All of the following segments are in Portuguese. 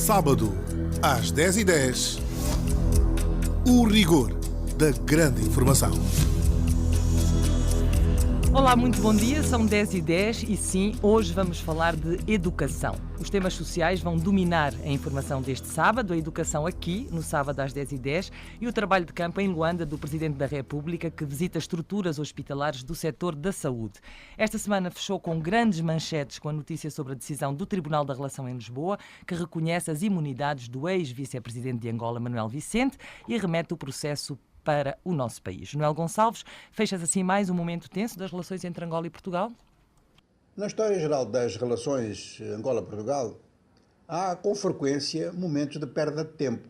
Sábado, às 10h10, o rigor da grande informação. Olá, muito bom dia, são 10h10 e sim, hoje vamos falar de educação. Os temas sociais vão dominar a informação deste sábado, a educação aqui, no sábado às 10h10, e o trabalho de campo em Luanda do Presidente da República, que visita estruturas hospitalares do setor da saúde. Esta semana fechou com grandes manchetes com a notícia sobre a decisão do Tribunal da Relação em Lisboa, que reconhece as imunidades do ex-vice-presidente de Angola, Manuel Vicente, e remete o processo para o nosso país. Noel Gonçalves, fecha-se assim mais um momento tenso das relações entre Angola e Portugal? Na história geral das relações Angola-Portugal, há com frequência momentos de perda de tempo.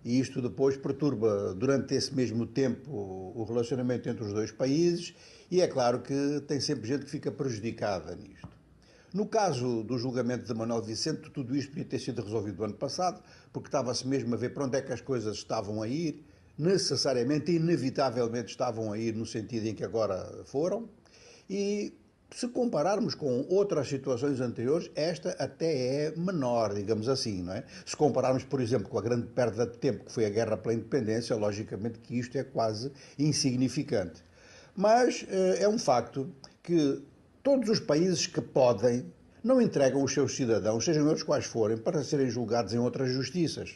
E isto depois perturba durante esse mesmo tempo o relacionamento entre os dois países e é claro que tem sempre gente que fica prejudicada nisto. No caso do julgamento de Manuel Vicente, tudo isto podia ter sido resolvido no ano passado, porque estava-se mesmo a ver para onde é que as coisas estavam a ir, necessariamente, inevitavelmente estavam a ir no sentido em que agora foram, e se compararmos com outras situações anteriores, esta até é menor, digamos assim, não é? Se compararmos, por exemplo, com a grande perda de tempo que foi a guerra pela independência, logicamente que isto é quase insignificante. Mas é um facto que todos os países que podem não entregam os seus cidadãos, sejam eles quais forem, para serem julgados em outras justiças.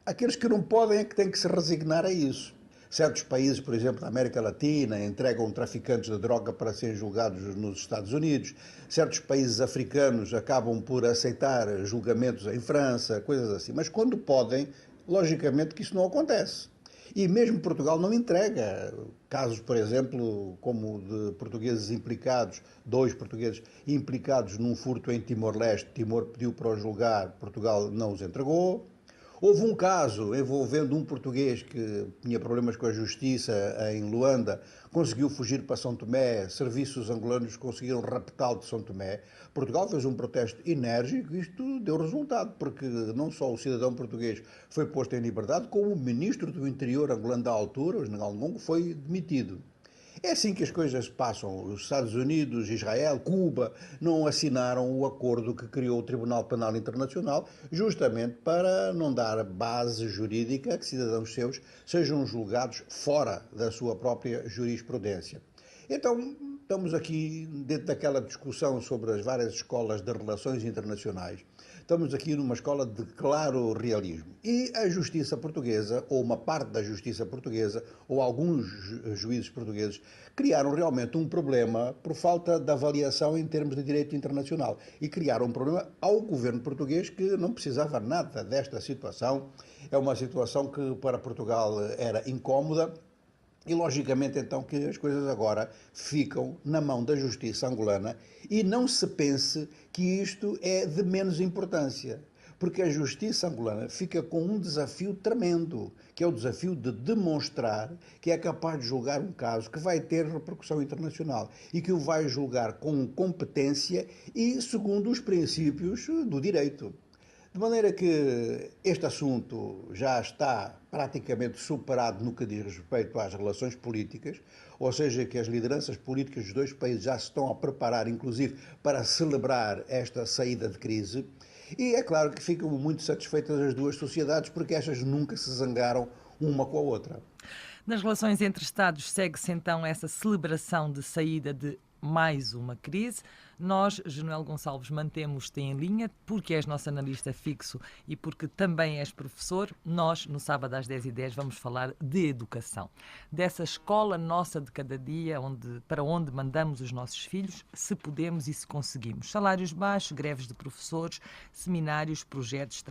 Aqueles que não podem é que têm que se resignar a isso. Certos países, por exemplo, da América Latina, entregam traficantes de droga para serem julgados nos Estados Unidos. Certos países africanos acabam por aceitar julgamentos em França, coisas assim. Mas quando podem, logicamente que isso não acontece. E mesmo Portugal não entrega casos, por exemplo, como de portugueses implicados, 2 portugueses implicados num furto em Timor-Leste. Timor pediu para os julgar, Portugal não os entregou. Houve um caso envolvendo um português que tinha problemas com a justiça em Luanda, conseguiu fugir para São Tomé, serviços angolanos conseguiram raptá-lo de São Tomé. Portugal fez um protesto enérgico e isto deu resultado, porque não só o cidadão português foi posto em liberdade, como o ministro do interior angolano da altura, o general Ngongo, foi demitido. É assim que as coisas passam. Os Estados Unidos, Israel, Cuba não assinaram o acordo que criou o Tribunal Penal Internacional justamente para não dar base jurídica a que cidadãos seus sejam julgados fora da sua própria jurisprudência. Então, estamos aqui dentro daquela discussão sobre as várias escolas de relações internacionais. Estamos aqui numa escola de claro realismo. E a justiça portuguesa, ou uma parte da justiça portuguesa, ou alguns juízes portugueses, criaram realmente um problema por falta de avaliação em termos de direito internacional. E criaram um problema ao governo português que não precisava nada desta situação. É uma situação que para Portugal era incómoda. E, logicamente, então, que as coisas agora ficam na mão da justiça angolana e não se pense que isto é de menos importância, porque a justiça angolana fica com um desafio tremendo, que é o desafio de demonstrar que é capaz de julgar um caso que vai ter repercussão internacional e que o vai julgar com competência e segundo os princípios do direito. De maneira que este assunto já está praticamente superado no que diz respeito às relações políticas, ou seja, que as lideranças políticas dos dois países já se estão a preparar, inclusive, para celebrar esta saída de crise. E é claro que ficam muito satisfeitas as duas sociedades, porque estas nunca se zangaram uma com a outra. Nas relações entre Estados segue-se então essa celebração de saída de mais uma crise. Nós, Noel Gonçalves, mantemos-te em linha porque és nosso analista fixo e porque também és professor. Nós, no sábado às 10h10, vamos falar de educação. Dessa escola nossa de cada dia, para onde mandamos os nossos filhos, se podemos e se conseguimos. Salários baixos, greves de professores, seminários, projetos,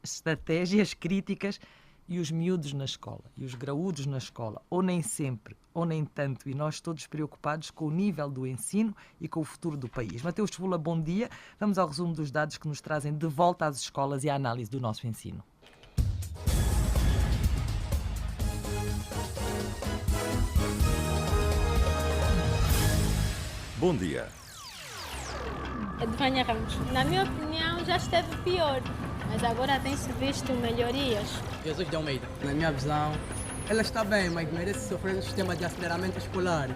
estratégias críticas e os miúdos na escola, e os graúdos na escola, ou nem sempre, ou nem tanto, e nós todos preocupados com o nível do ensino e com o futuro do país. Mateus Fula, bom dia. Vamos ao resumo dos dados que nos trazem de volta às escolas e à análise do nosso ensino. Bom dia. Edvânia Ramos. Na minha opinião, já esteve pior, mas agora tem-se visto melhorias. Jesus de Almeida. Na minha visão, ela está bem, mas merece sofrer um sistema de aceleramento escolar.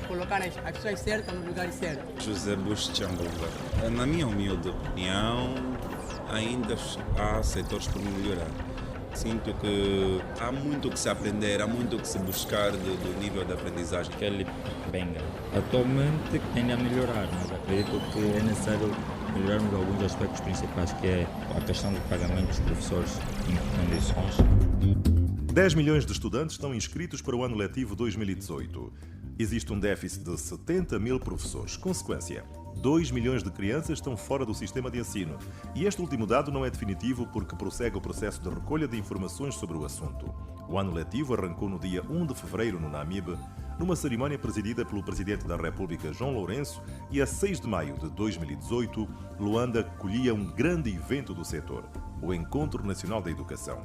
Colocar as pessoas certas no lugar certo. José Bush Tchanguva. Na minha humilde opinião, ainda há setores por melhorar. Sinto que há muito que se aprender, há muito que se buscar do nível de aprendizagem. Que ele venha. Atualmente tende a melhorar, mas acredito que é necessário melhorarmos alguns aspectos principais, que é a questão do pagamento dos professores em condições. 10 milhões de estudantes estão inscritos para o ano letivo 2018. Existe um déficit de 70 mil professores. Consequência: 2 milhões de crianças estão fora do sistema de ensino. E este último dado não é definitivo porque prossegue o processo de recolha de informações sobre o assunto. O ano letivo arrancou no dia 1 de fevereiro no Namibe, numa cerimónia presidida pelo Presidente da República, João Lourenço, e a 6 de maio de 2018, Luanda colhia um grande evento do setor, o Encontro Nacional da Educação.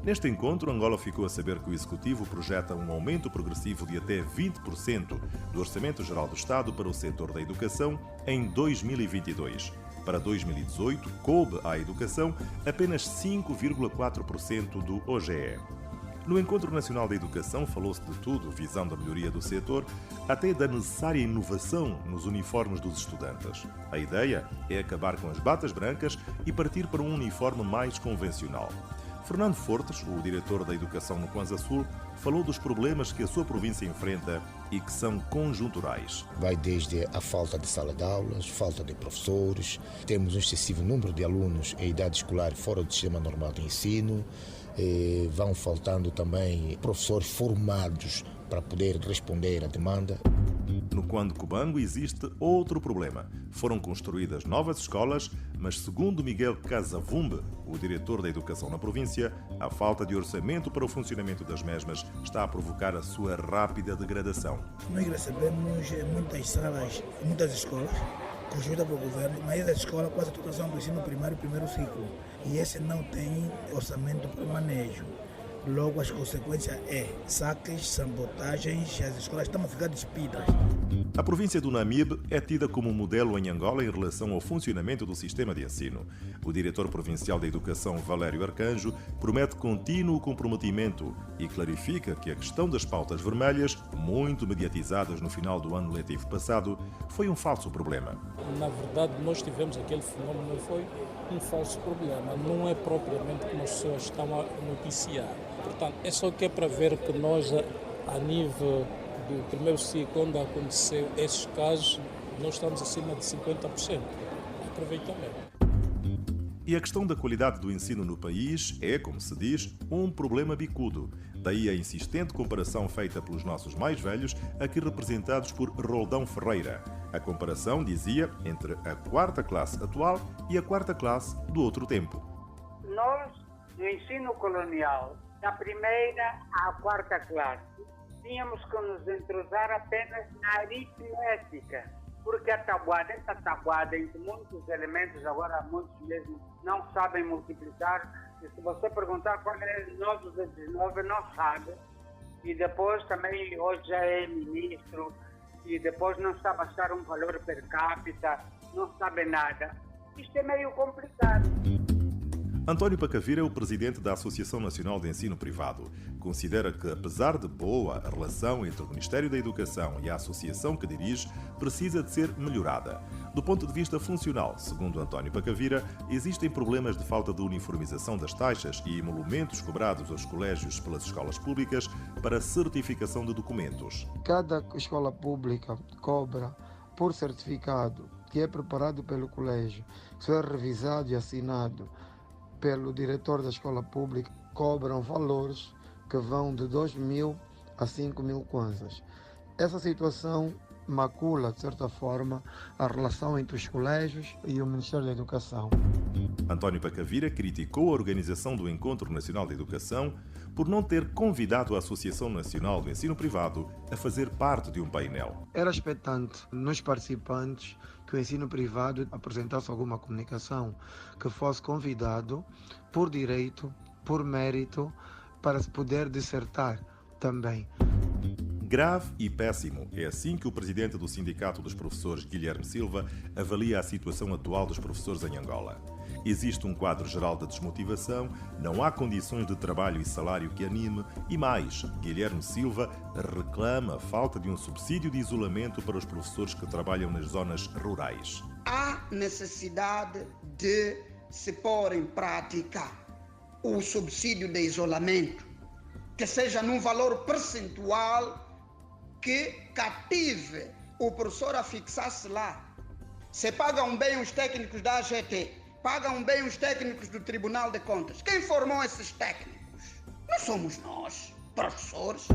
Neste encontro, Angola ficou a saber que o Executivo projeta um aumento progressivo de até 20% do Orçamento Geral do Estado para o setor da educação em 2022. Para 2018, coube à educação apenas 5,4% do OGE. No Encontro Nacional da Educação falou-se de tudo, visando a melhoria do setor, até da necessária inovação nos uniformes dos estudantes. A ideia é acabar com as batas brancas e partir para um uniforme mais convencional. Fernando Fortes, o diretor da Educação no Kwanza Sul, falou dos problemas que a sua província enfrenta e que são conjunturais. Vai desde a falta de sala de aulas, falta de professores, temos um excessivo número de alunos em idade escolar fora do sistema normal de ensino, vão faltando também professores formados para poder responder à demanda. No Quando Cubango existe outro problema. Foram construídas novas escolas, mas segundo Miguel Casavumbe, o diretor da Educação na província, a falta de orçamento para o funcionamento das mesmas está a provocar a sua rápida degradação. Nós recebemos muitas salas, muitas escolas, construídas pelo governo, mas essa escola quase todas são do ensino primário e primeiro ciclo. E esse não tem orçamento para o manejo. Logo, as consequências saques, sabotagens, as escolas estão a ficar despidas. A província do Namibe é tida como modelo em Angola em relação ao funcionamento do sistema de ensino. O diretor provincial da Educação, Valério Arcanjo, promete contínuo comprometimento e clarifica que a questão das pautas vermelhas, muito mediatizadas no final do ano letivo passado, foi um falso problema. Na verdade, nós tivemos aquele fenómeno, não foi um falso problema, não é propriamente como as pessoas estão a noticiar. Portanto, é só que é para ver que nós, a nível do primeiro ciclo, onde aconteceu esses casos, nós estamos acima de 50% de aproveitamento. E a questão da qualidade do ensino no país é, como se diz, um problema bicudo. Daí a insistente comparação feita pelos nossos mais velhos, aqui representados por Roldão Ferreira. A comparação, dizia, entre a quarta classe atual e a quarta classe do outro tempo. Nós, no ensino colonial, da primeira à quarta classe, tínhamos que nos entrosar apenas na aritmética, porque essa tabuada entre muitos elementos, agora muitos mesmo não sabem multiplicar, e se você perguntar qual é 9 vezes 9, não sabe, e depois também hoje já é ministro, e depois não sabe achar um valor per capita, não sabe nada. Isto é meio complicado. António Pacavira é o presidente da Associação Nacional de Ensino Privado. Considera que, apesar de boa, a relação entre o Ministério da Educação e a associação que dirige precisa de ser melhorada. Do ponto de vista funcional, segundo António Pacavira, existem problemas de falta de uniformização das taxas e emolumentos cobrados aos colégios pelas escolas públicas para certificação de documentos. Cada escola pública cobra por certificado que é preparado pelo colégio, que é revisado e assinado pelo diretor da escola pública, cobram valores que vão de 2.000 a 5.000 kwanzas. Essa situação macula, de certa forma, a relação entre os colégios e o Ministério da Educação. António Pacavira criticou a organização do Encontro Nacional de Educação por não ter convidado a Associação Nacional do Ensino Privado a fazer parte de um painel. Era expectante nos participantes que o ensino privado apresentasse alguma comunicação, que fosse convidado por direito, por mérito, para se poder dissertar também. Grave e péssimo. É assim que o presidente do Sindicato dos Professores, Guilherme Silva, avalia a situação atual dos professores em Angola. Existe um quadro geral de desmotivação, não há condições de trabalho e salário que anime e mais, Guilherme Silva reclama a falta de um subsídio de isolamento para os professores que trabalham nas zonas rurais. Há necessidade de se pôr em prática o subsídio de isolamento, que seja num valor percentual que cative o professor a fixar-se lá. Se pagam bem os técnicos da AGT, pagam bem os técnicos do Tribunal de Contas. Quem formou esses técnicos? Não somos nós, professores.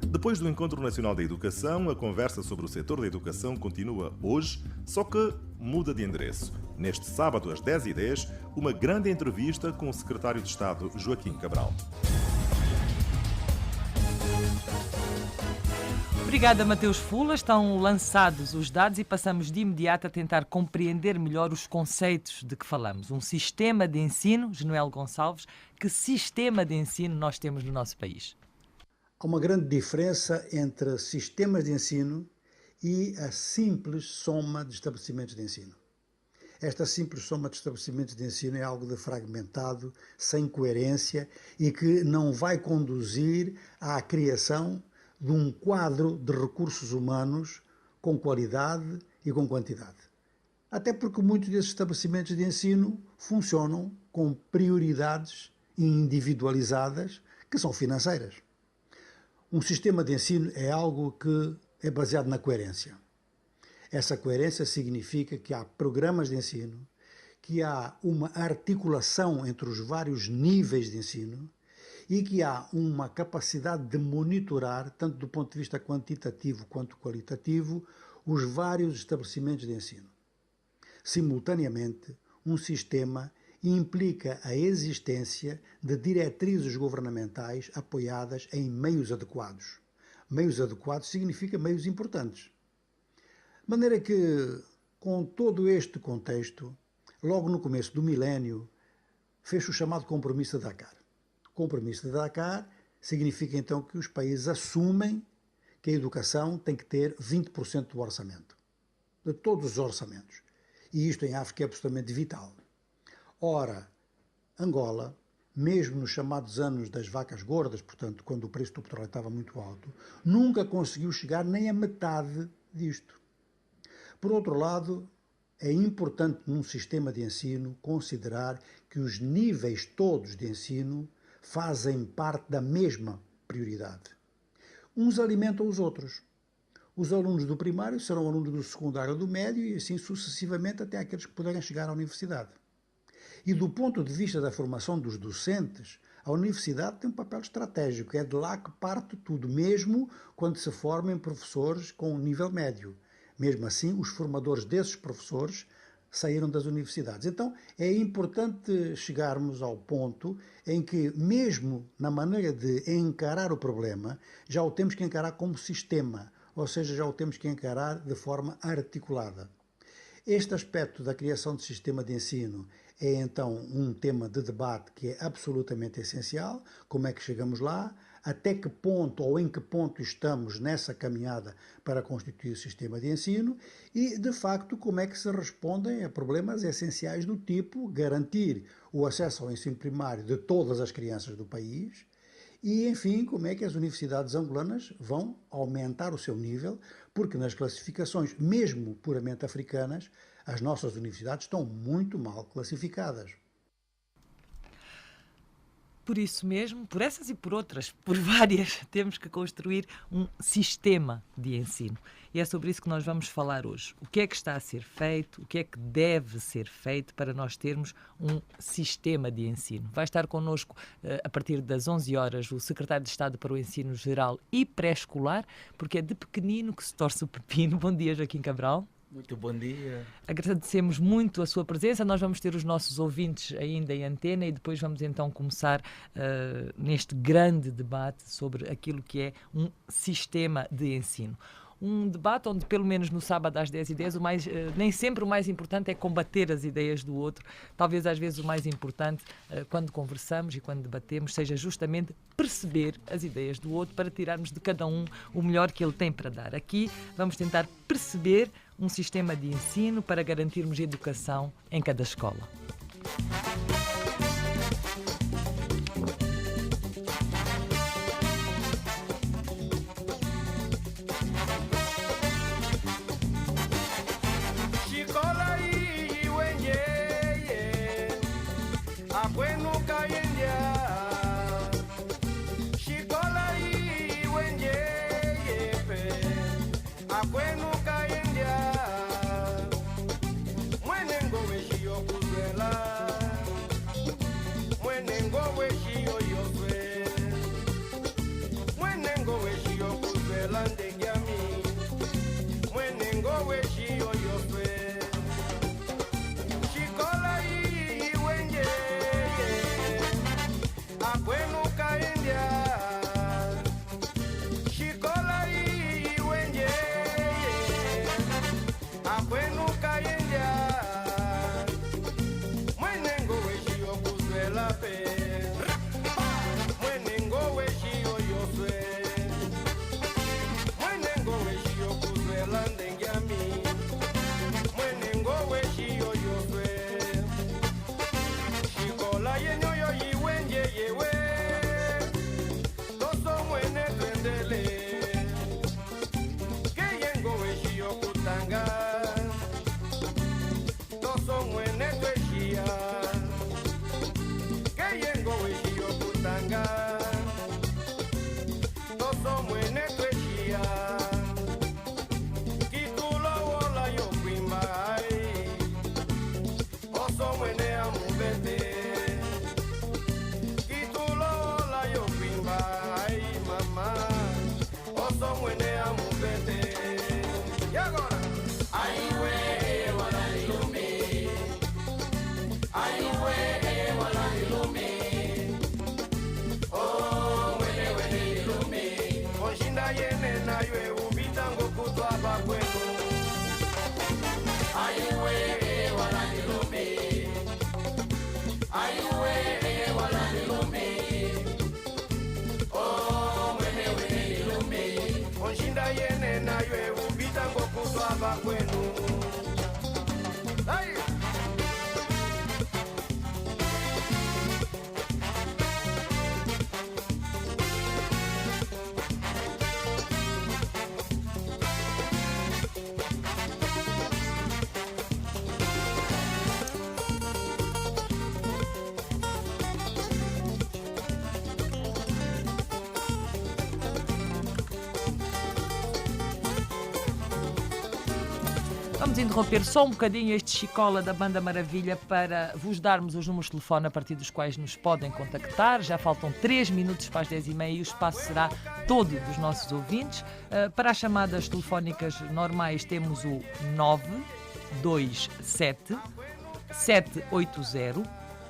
Depois do Encontro Nacional da Educação, a conversa sobre o setor da educação continua hoje, só que muda de endereço. Neste sábado, às 10h10, uma grande entrevista com o secretário de Estado, Joaquim Cabral. Obrigada, Mateus Fula. Estão lançados os dados e passamos de imediato a tentar compreender melhor os conceitos de que falamos. Um sistema de ensino, Genuel Gonçalves, que sistema de ensino nós temos no nosso país? Há uma grande diferença entre sistemas de ensino e a simples soma de estabelecimentos de ensino. Esta simples soma de estabelecimentos de ensino é algo de fragmentado, sem coerência e que não vai conduzir à criação de um quadro de recursos humanos com qualidade e com quantidade. Até porque muitos desses estabelecimentos de ensino funcionam com prioridades individualizadas que são financeiras. Um sistema de ensino é algo que é baseado na coerência. Essa coerência significa que há programas de ensino, que há uma articulação entre os vários níveis de ensino e que há uma capacidade de monitorar, tanto do ponto de vista quantitativo quanto qualitativo, os vários estabelecimentos de ensino. Simultaneamente, um sistema implica a existência de diretrizes governamentais apoiadas em meios adequados. Meios adequados significa meios importantes. De maneira que, com todo este contexto, logo no começo do milénio, fez o chamado Compromisso de Dakar. O Compromisso de Dakar significa então que os países assumem que a educação tem que ter 20% do orçamento, de todos os orçamentos. E isto em África é absolutamente vital. Ora, Angola, mesmo nos chamados anos das vacas gordas, portanto, quando o preço do petróleo estava muito alto, nunca conseguiu chegar nem a metade disto. Por outro lado, é importante num sistema de ensino considerar que os níveis todos de ensino fazem parte da mesma prioridade. Uns alimentam os outros. Os alunos do primário serão alunos do secundário, do médio e assim sucessivamente até aqueles que puderem chegar à universidade. E do ponto de vista da formação dos docentes, a universidade tem um papel estratégico. É de lá que parte tudo, mesmo quando se formem professores com nível médio. Mesmo assim, os formadores desses professores saíram das universidades. Então, é importante chegarmos ao ponto em que, mesmo na maneira de encarar o problema, já o temos que encarar como sistema, ou seja, já o temos que encarar de forma articulada. Este aspecto da criação de sistema de ensino é, então, um tema de debate que é absolutamente essencial. Como é que chegamos lá? Até que ponto ou em que ponto estamos nessa caminhada para constituir o sistema de ensino e, de facto, como é que se respondem a problemas essenciais do tipo garantir o acesso ao ensino primário de todas as crianças do país e, enfim, como é que as universidades angolanas vão aumentar o seu nível, porque nas classificações, mesmo puramente africanas, as nossas universidades estão muito mal classificadas. Por isso mesmo, por essas e por outras, por várias, temos que construir um sistema de ensino. E é sobre isso que nós vamos falar hoje. O que é que está a ser feito, o que é que deve ser feito para nós termos um sistema de ensino. Vai estar connosco, a partir das 11 horas, o secretário de Estado para o Ensino Geral e Pré-Escolar, porque é de pequenino que se torce o pepino. Bom dia, Joaquim Cabral. Muito bom dia. Agradecemos muito a sua presença. Nós vamos ter os nossos ouvintes ainda em antena e depois vamos então começar neste grande debate sobre aquilo que é um sistema de ensino. Um debate onde, pelo menos no sábado às 10h10, nem sempre o mais importante é combater as ideias do outro. Talvez às vezes o mais importante, quando conversamos e quando debatemos, seja justamente perceber as ideias do outro para tirarmos de cada um o melhor que ele tem para dar. Aqui vamos tentar perceber um sistema de ensino para garantirmos educação em cada escola. akwenuka India mwenengo weshio kuzela mwenengo weshio yofwe mwenengo weshio kuzela ndegiami mwenengo weshio yofwe shikola hii wenye akwenuka India shikola hii wenye akwenuka India mwenengo weshio kuzela pe mwenengo weshio yofwe mwenengo weshio kuzela ndengiami mwenengo weshio yofwe shikola yenyoyo yiwenje yewe toso mwene twendele keyengo weshio kutanga toso mwene tweshia keyengo weshio kutanga toso mwene tweshia kitulo wola yo kwimba oso mwene amubete kitulo wola yo kwimba mama oso mwene amubete yagora aiwe wala nilume aiwe wala nilume oh wene nilume oshinda yene nayo ubitango kutwa bakwenu aiwe wala nilume aiwe wala nilume oh wene nilume oshinda yene nayo ubitango kutwa bakwenu hey! Vamos interromper só um bocadinho este Chicola da Banda Maravilha para vos darmos os números de telefone a partir dos quais nos podem contactar. Já faltam 3 minutos para as 10h30 e o espaço será todo dos nossos ouvintes. Para as chamadas telefónicas normais temos o 927 780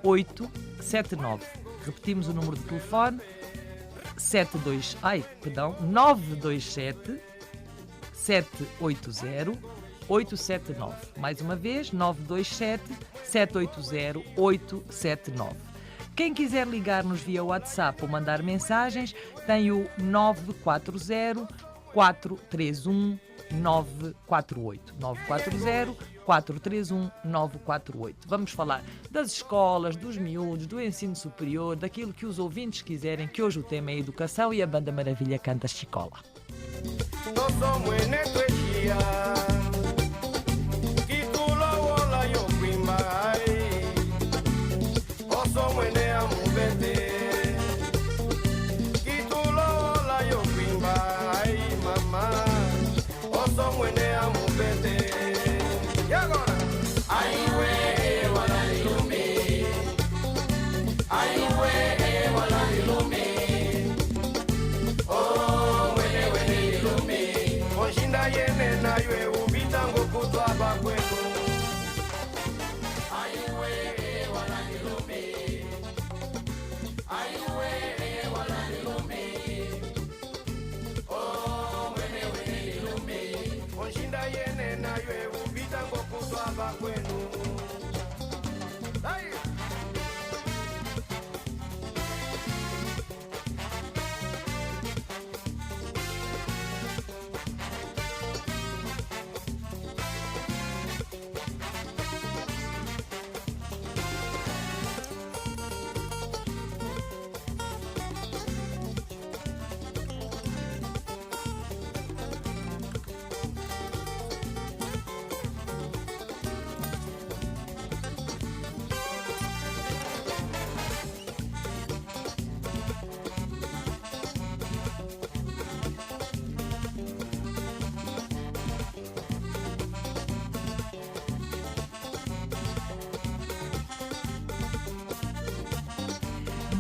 879. Repetimos o número de telefone 927 780 879. Mais uma vez, 927 780 879. Quem quiser ligar-nos via WhatsApp ou mandar mensagens, tem o 940 431 948. 940 431 948. Vamos falar das escolas, dos miúdos, do ensino superior, daquilo que os ouvintes quiserem, que hoje o tema é educação e a Banda Maravilha canta Chicola.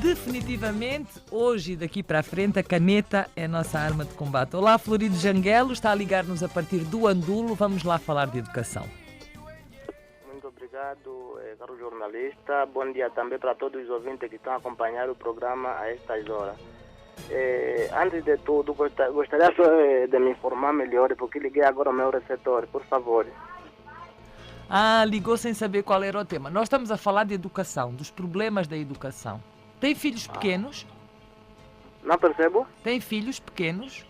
Definitivamente, hoje e daqui para a frente, a caneta é a nossa arma de combate. Olá, Florido Janguelo, está a ligar-nos a partir do Andulo. Vamos lá falar de educação. Muito obrigado, caro jornalista. Bom dia também para todos os ouvintes que estão a acompanhar o programa a estas horas. Antes de tudo, gostaria só de me informar melhor, porque liguei agora ao meu receptor, por favor. Ah, ligou sem saber qual era o tema. Nós estamos a falar de educação, dos problemas da educação. Tem filhos pequenos? Não percebo? Tem filhos pequenos?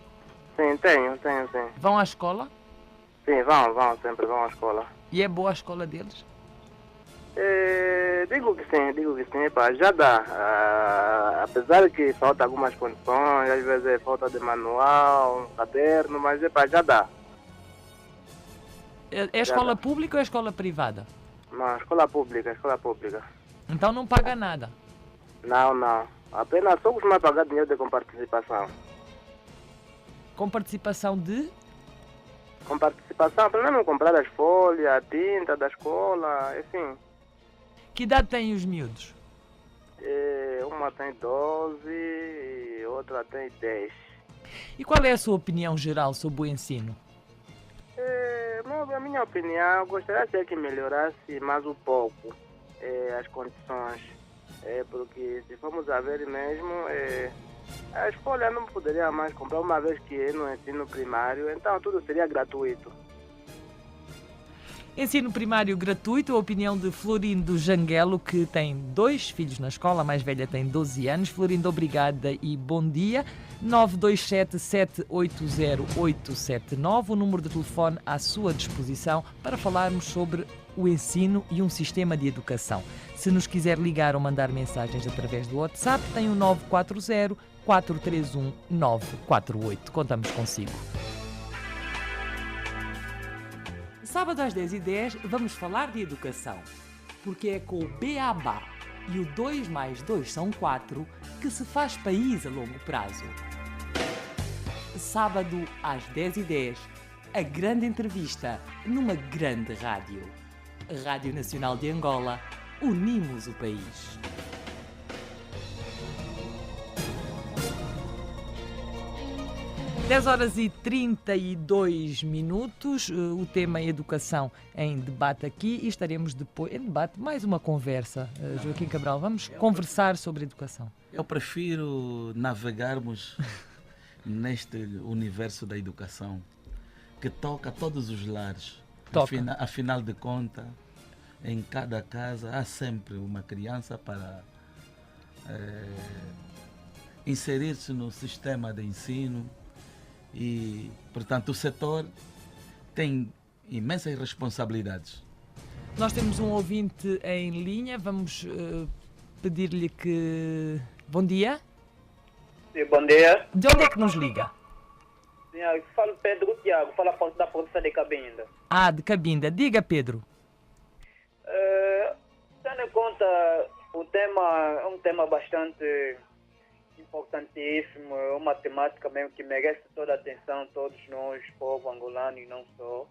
Sim, tenho, sim. Vão à escola? Sim, sempre vão à escola. E é boa a escola deles? Digo que sim, pá, já dá. Apesar que falta algumas condições, às vezes falta de manual, caderno, mas já dá. É escola pública ou é escola privada? Não, escola pública. Então não paga nada? Não. Apenas só costuma pagar dinheiro de comparticipação. Com participação de? Com participação, para não comprar as folhas, a tinta da escola, enfim. Que idade têm os miúdos? Uma tem 12 e outra tem 10. E qual é a sua opinião geral sobre o ensino? A minha opinião, eu gostaria que melhorasse mais um pouco as condições. Porque se formos a ver mesmo, a escola não poderia mais comprar, uma vez que é no ensino primário, então tudo seria gratuito. Ensino primário gratuito, a opinião de Florindo Janguelo, que tem 2 filhos na escola, a mais velha tem 12 anos. Florindo, obrigada e bom dia. 927-780-879, o número de telefone à sua disposição para falarmos sobre o ensino e um sistema de educação. Se nos quiser ligar ou mandar mensagens através do WhatsApp, tem o 940-431-948. Contamos consigo. Sábado às 10h10 vamos falar de educação, porque é com o Beabá e o 2 mais 2 são 4 que se faz país a longo prazo. Sábado às 10h10, a grande entrevista numa grande rádio. Rádio Nacional de Angola, unimos o país. Dez horas e 32 minutos, o tema é educação em debate aqui e estaremos depois em debate, mais uma conversa. Joaquim Cabral, vamos conversar sobre educação. Eu prefiro navegarmos neste universo da educação que toca a todos os lares. Afinal de contas, em cada casa há sempre uma criança para inserir-se no sistema de ensino. E, portanto, o setor tem imensas responsabilidades. Nós temos um ouvinte em linha, vamos pedir-lhe que... Bom dia. Sim, bom dia. De onde é que nos liga? Sim, eu falo Pedro Tiago, falo da produção de Cabinda. Ah, de Cabinda. Diga, Pedro. Tendo em conta, o tema é um tema bastante importantíssimo, é uma temática mesmo que merece toda a atenção, todos nós, povo angolano e não só.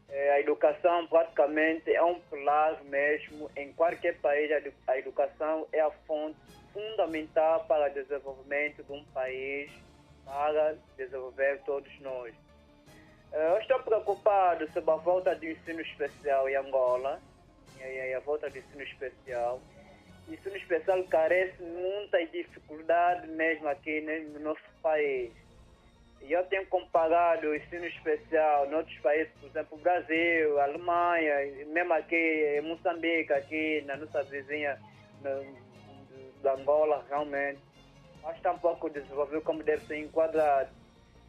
A educação praticamente é um pilar mesmo, em qualquer país a educação é a fonte fundamental para o desenvolvimento de um país, para desenvolver todos nós. Eu estou preocupado sobre a volta do ensino especial em Angola, e a volta do ensino especial. O ensino especial carece de muita dificuldade mesmo aqui no nosso país. E eu tenho comparado o ensino especial em outros países, por exemplo, Brasil, Alemanha, mesmo aqui em Moçambique, aqui na nossa vizinha da Angola, realmente. Acho que está um pouco desenvolvido como deve ser enquadrado.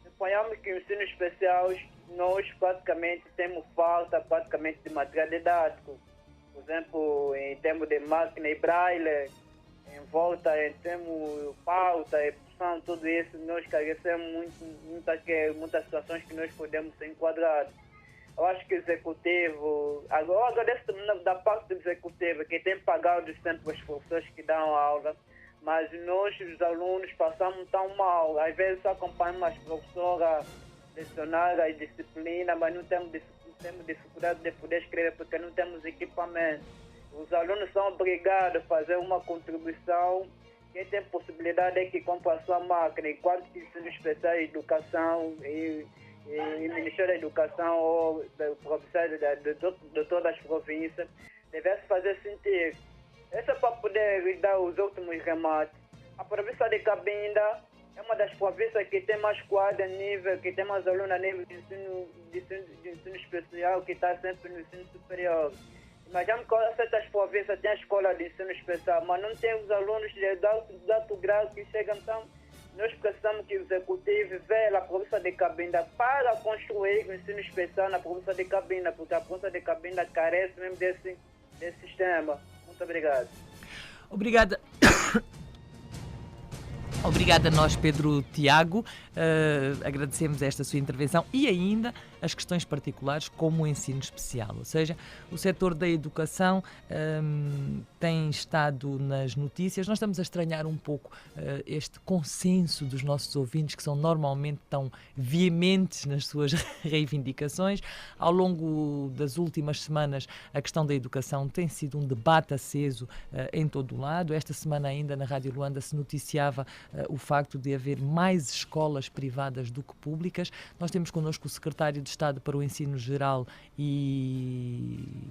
Suponhamos que o ensino especial, nós praticamente temos falta de material didático. Por exemplo, em termos de máquina e braille, em termos de pauta, educação, tudo isso, nós carecemos muitas situações que nós podemos ser enquadrados. Eu acho que o executivo, agora agradeço da parte do executivo, que tem pagado sempre os professores que dão aula, mas nós, os alunos, passamos tão mal. Às vezes só acompanhamos as professoras lecionar as disciplinas, mas não temos dificuldade de poder escrever porque não temos equipamento. Os alunos são obrigados a fazer uma contribuição quem tem possibilidade é que compre a sua máquina, enquanto que ensino especial de educação e Ministério da Educação ou professores de todas as províncias devesse fazer sentido. Isso é para poder dar os últimos remates. A província de Cabinda é uma das províncias que tem mais quadros a nível, que tem mais alunos a nível de ensino especial, que está sempre no ensino superior. Imaginamos que certas províncias têm a escola de ensino especial, mas não tem os alunos de alto grau que chegam. Então, nós precisamos que o executivo veja a província de Cabinda para construir o ensino especial na província de Cabinda, porque a província de Cabinda carece mesmo desse sistema. Muito obrigado. Obrigada. Obrigada a nós, Pedro Tiago. Agradecemos esta sua intervenção e ainda as questões particulares como o ensino especial. Ou seja, o setor da educação tem estado nas notícias. Nós estamos a estranhar um pouco este consenso dos nossos ouvintes, que são normalmente tão veementes nas suas reivindicações. Ao longo das últimas semanas, a questão da educação tem sido um debate aceso em todo o lado. Esta semana ainda na Rádio Luanda se noticiava o facto de haver mais escolas privadas do que públicas. Nós temos connosco o secretário de Estado para o Ensino Geral e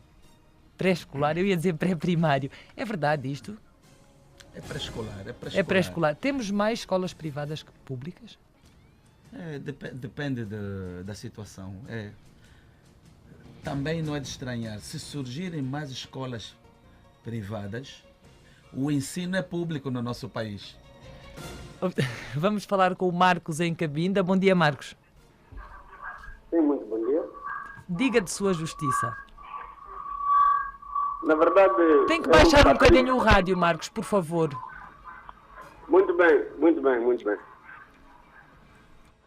pré-escolar, eu ia dizer pré-primário. É verdade isto? É pré-escolar. É pré-escolar. Temos mais escolas privadas que públicas? Depende da situação. Também não é de estranhar. Se surgirem mais escolas privadas, o ensino é público no nosso país. Vamos falar com o Marcos em Cabinda. Bom dia, Marcos. Sim, muito bom dia. Diga de sua justiça. Na verdade... Tem que baixar um bocadinho o rádio, Marcos, por favor. Muito bem.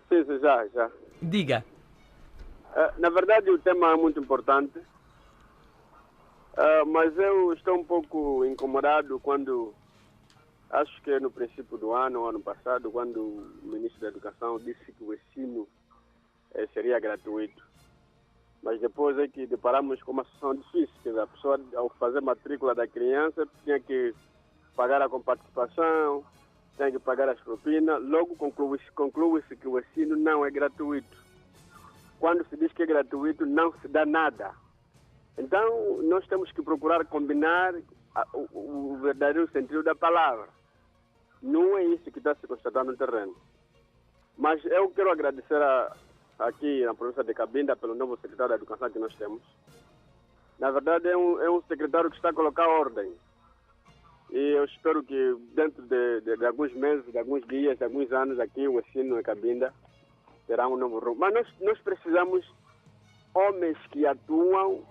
Sim, já. Diga. Na verdade, o tema é muito importante, mas eu estou um pouco incomodado quando... Acho que no princípio do ano passado, quando o ministro da Educação disse que o ensino seria gratuito. Mas depois é que deparamos com uma situação difícil, que a pessoa, ao fazer matrícula da criança, tinha que pagar a comparticipação, tinha que pagar as propinas. Logo conclui-se que o ensino não é gratuito. Quando se diz que é gratuito, não se dá nada. Então, nós temos que procurar combinar o verdadeiro sentido da palavra. Não é isso que está se constatando no terreno. Mas eu quero agradecer aqui na província de Cabinda pelo novo secretário da Educação que nós temos. Na verdade, é um secretário que está a colocar ordem. E eu espero que dentro de alguns meses, de alguns dias, de alguns anos aqui, o ensino em Cabinda terá um novo rumo. Mas nós precisamos homens que atuam,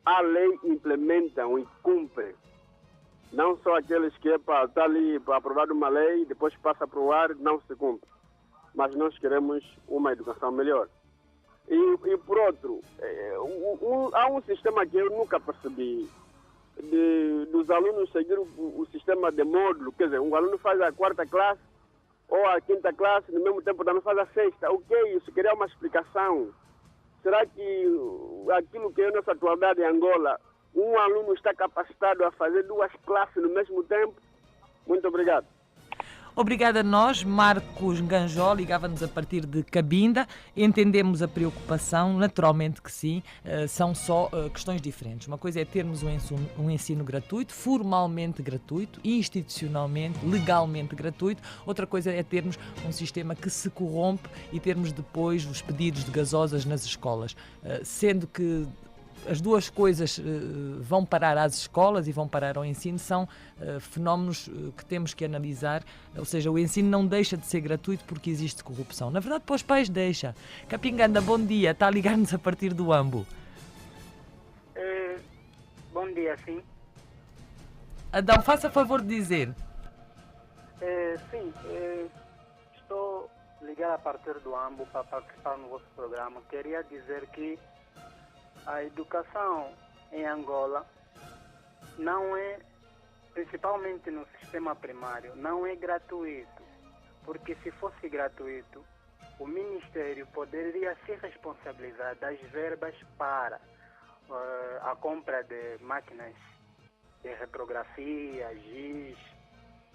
a lei implementam e cumprem. Não só aqueles que estar ali para aprovar uma lei, depois passa para o ar e não se cumpre. Mas nós queremos uma educação melhor. E por outro, há um sistema que eu nunca percebi, dos alunos seguir o sistema de módulo. Quer dizer, um aluno faz a 4ª classe ou a 5ª classe, no mesmo tempo também faz a 6ª. O que é isso? Queria uma explicação. Será que aquilo que é a nossa atualidade em Angola, um aluno está capacitado a fazer 2 classes no mesmo tempo? Muito obrigado. Obrigada a nós, Marcos Ganjó, ligava-nos a partir de Cabinda. Entendemos a preocupação, naturalmente que sim, são só questões diferentes. Uma coisa é termos um ensino gratuito, formalmente gratuito, institucionalmente, legalmente gratuito. Outra coisa é termos um sistema que se corrompe e termos depois os pedidos de gasosas nas escolas, sendo que as duas coisas vão parar às escolas e vão parar ao ensino, são fenómenos que temos que analisar. Ou seja, o ensino não deixa de ser gratuito porque existe corrupção. Na verdade, para os pais deixa. Capinganda, bom dia. Está a ligar-nos a partir do Ambo. Bom dia, sim. Adão, faça favor de dizer. Sim, estou ligado a partir do Ambo para participar no vosso programa. Queria dizer que a educação em Angola não é, principalmente no sistema primário, não é gratuito. Porque se fosse gratuito, o Ministério poderia se responsabilizar das verbas para a compra de máquinas de reprografia, giz,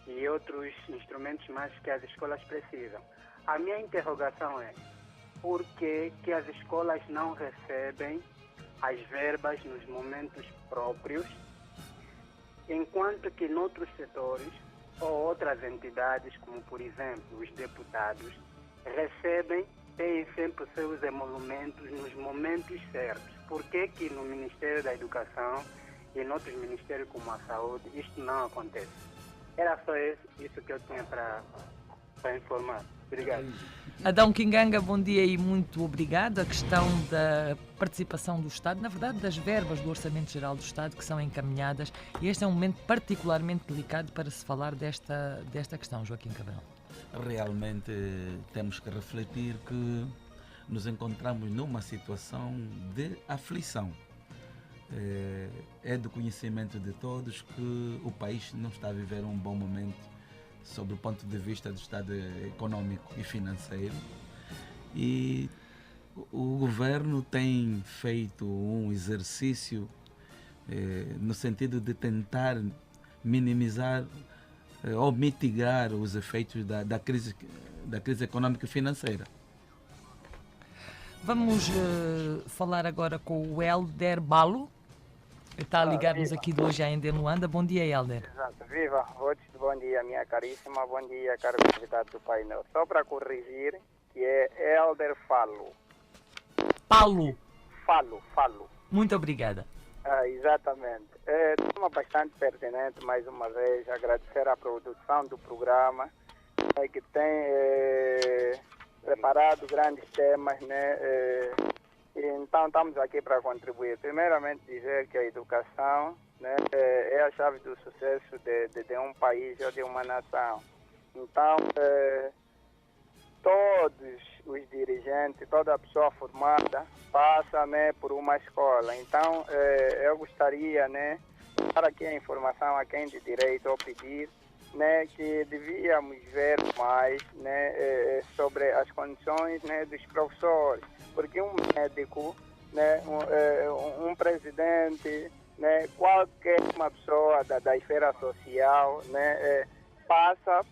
e outros instrumentos mais que as escolas precisam. A minha interrogação é: por que as escolas não recebem as verbas nos momentos próprios, enquanto que noutros setores ou outras entidades, como por exemplo os deputados, recebem, têm sempre seus emolumentos nos momentos certos? Por que no Ministério da Educação e em outros ministérios como a Saúde isto não acontece? Era só isso que eu tinha para informar. Obrigado. Adão Quinganga, bom dia e muito obrigado. A questão da participação do Estado, na verdade das verbas do Orçamento Geral do Estado que são encaminhadas, e este é um momento particularmente delicado para se falar desta questão, Joaquim Cabral. Realmente temos que refletir que nos encontramos numa situação de aflição. É do conhecimento de todos que o país não está a viver um bom momento sob o ponto de vista do estado econômico e financeiro, e o governo tem feito um exercício no sentido de tentar minimizar ou mitigar os efeitos da crise econômica e financeira. Vamos falar agora com o Helder Balo. Está a ligar-nos aqui de hoje ainda em Luanda. Bom dia, Helder. Exato. Viva, bom dia, minha caríssima. Bom dia, caro convidado do painel. Só para corrigir, que é Helder Falo. Falo. Muito obrigada. Exatamente. É tema bastante pertinente, mais uma vez. Agradecer a produção do programa, que tem preparado grandes temas, né? Então, estamos aqui para contribuir. Primeiramente, dizer que a educação, né, é a chave do sucesso de um país ou de uma nação. Então, todos os dirigentes, toda a pessoa formada passa, né, por uma escola. Então, eu gostaria, né, dar aqui a informação a quem de direito ou pedir, né, que devíamos ver mais, né, sobre as condições, né, dos professores. Porque um médico, né, um presidente, né, qualquer uma pessoa da esfera social, né, passa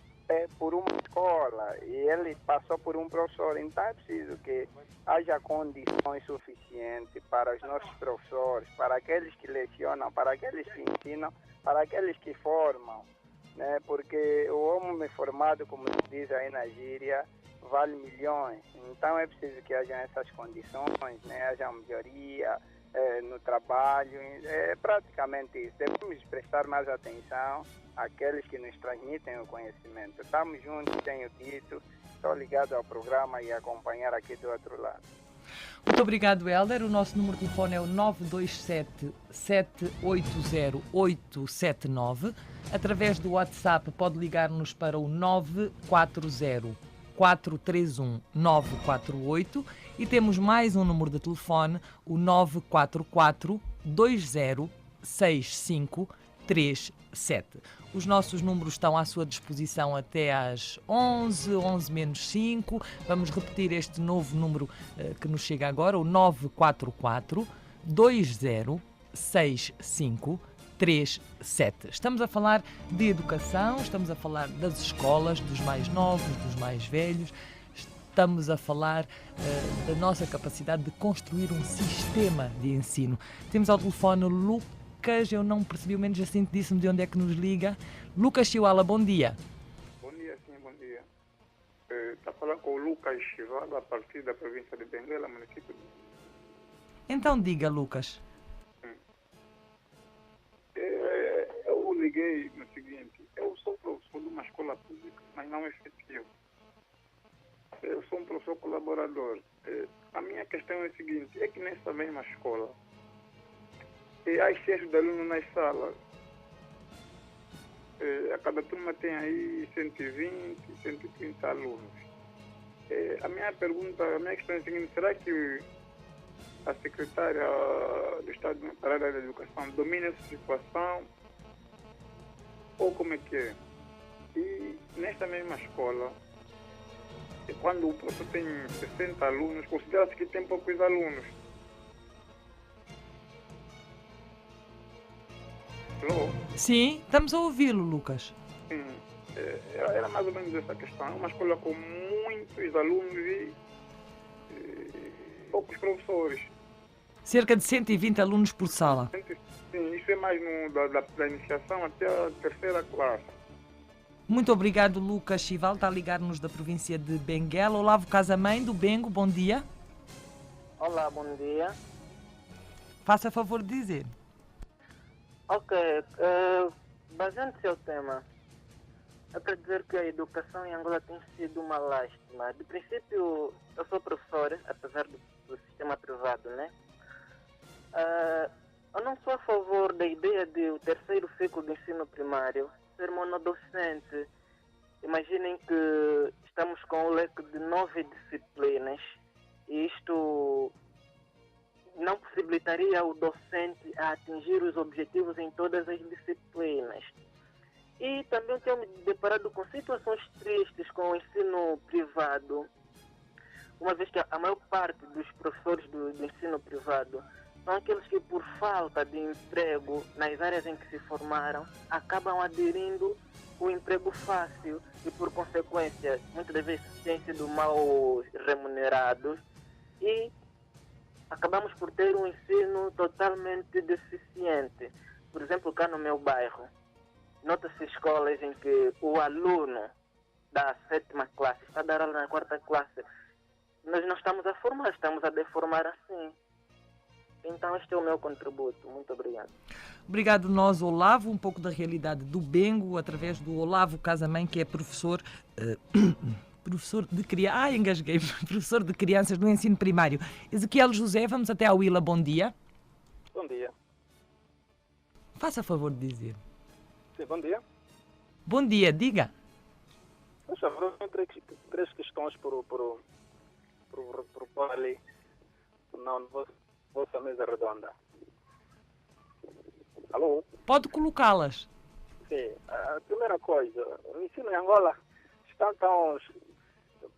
por uma escola e ele passou por um professor. Então é preciso que haja condições suficientes para os nossos professores, para aqueles que lecionam, para aqueles que ensinam, para aqueles que formam, né, porque o homem formado, como se diz aí na gíria, vale milhões. Então é preciso que haja essas condições, né? Haja melhoria no trabalho. É praticamente isso. Devemos prestar mais atenção àqueles que nos transmitem o conhecimento. Estamos juntos, tenho dito. Estou ligado ao programa e acompanhar aqui do outro lado. Muito obrigado, Helder. O nosso número de telefone é o 927-780-879. Através do WhatsApp pode ligar-nos para o 940-431-948 e temos mais um número de telefone, o 944-206537. Os nossos números estão à sua disposição até às 11 menos 5. Vamos repetir este novo número que nos chega agora, o 944-206537. Estamos a falar de educação, estamos a falar das escolas, dos mais novos, dos mais velhos, estamos a falar da nossa capacidade de construir um sistema de ensino. Temos ao telefone o Lucas, eu não percebi, o menos assim disse-me de onde é que nos liga. Lucas Chihuala, bom dia. Bom dia, sim, bom dia. Está falando com o Lucas Chihuala, a partir da província de Benguela, município de... Então diga, Lucas. Eu liguei no seguinte: eu sou professor de uma escola pública, mas não efetivo. Eu sou um professor colaborador. A minha questão é a seguinte: é que nessa mesma escola há excesso de alunos nas salas. A cada turma tem aí 120, 130 alunos. A minha questão é a seguinte: será que a secretária do Estado para a área da Educação domina essa situação? Ou como é que é? E nesta mesma escola, quando o professor tem 60 alunos, considera-se que tem poucos alunos. Sim, estamos a ouvi-lo, Lucas. Sim. Era mais ou menos essa questão. É uma escola com muitos alunos e poucos professores. Cerca de 120 alunos por sala. Sim, isso é mais da iniciação até a terceira classe. Muito obrigado, Lucas Chival, está a ligar-nos da província de Benguela. Olavo Casamém, do Bengo, bom dia. Olá, bom dia. Faça favor de dizer. Ok, baseando-se ao tema, é para dizer que a educação em Angola tem sido uma lástima. De princípio, eu sou professor, apesar do sistema privado, né? Eu não sou a favor da ideia de o terceiro ciclo do ensino primário ser monodocente. Imaginem que estamos com um leque de 9 disciplinas e isto não possibilitaria o docente a atingir os objetivos em todas as disciplinas. E também tenho me deparado com situações tristes com o ensino privado, uma vez que a maior parte dos professores do ensino privado são aqueles que, por falta de emprego nas áreas em que se formaram, acabam aderindo o emprego fácil e, por consequência, muitas das vezes têm sido mal remunerados e acabamos por ter um ensino totalmente deficiente. Por exemplo, cá no meu bairro, nota-se escolas em que o aluno da 7ª classe está a dar aula na 4ª classe. Nós não estamos a formar, estamos a deformar assim. Então este é o meu contributo. Muito obrigado. Obrigado nós, Olavo, um pouco da realidade do Bengo, através do Olavo Casamém, que é professor... professor de crianças... engasguei. Professor de crianças no ensino primário. Ezequiel José, vamos até à Willa. Bom dia. Bom dia. Faça favor de dizer. Sim, bom dia. Bom dia, diga. Poxa, três questões por ali na vossa mesa redonda. Alô? Pode colocá-las. Sim. A primeira coisa, o ensino em Angola está tão...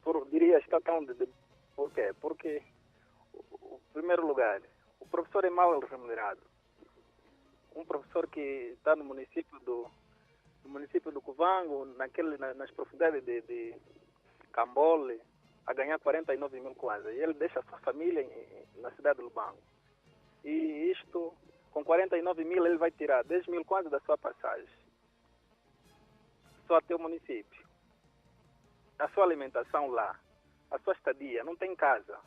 Por quê? Porque, em primeiro lugar, o professor é mal remunerado. Um professor que está no município do Cuvango, nas profundidades de Cambole, a ganhar 49 mil kwanza. E ele deixa a sua família na cidade de Lubango. E isto, com 49 mil, ele vai tirar 10 mil kwanza da sua passagem. Só até o município. A sua alimentação lá, a sua estadia, não tem casa.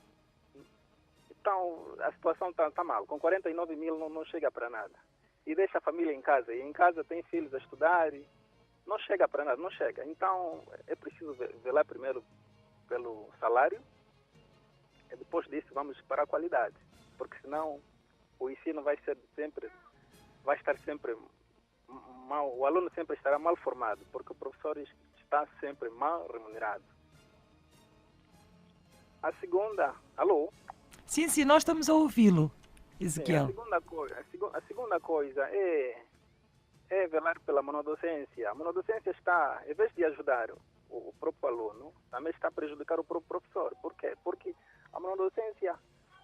Então, a situação está mal. Com 49 mil não chega para nada. E deixa a família em casa. E em casa tem filhos a estudar. Não chega para nada, não chega. Então, é preciso velar primeiro pelo salário. E depois disso, vamos para a qualidade. Porque senão, o ensino vai estar sempre mal. O aluno sempre estará mal formado. Porque o professor está sempre mal remunerado. A segunda... Alô? Sim, nós estamos a ouvi-lo, Ezequiel. Sim, a segunda coisa é velar pela monodocência. A monodocência está, em vez de ajudar o próprio aluno, também está a prejudicar o próprio professor. Por quê? Porque a monodocência,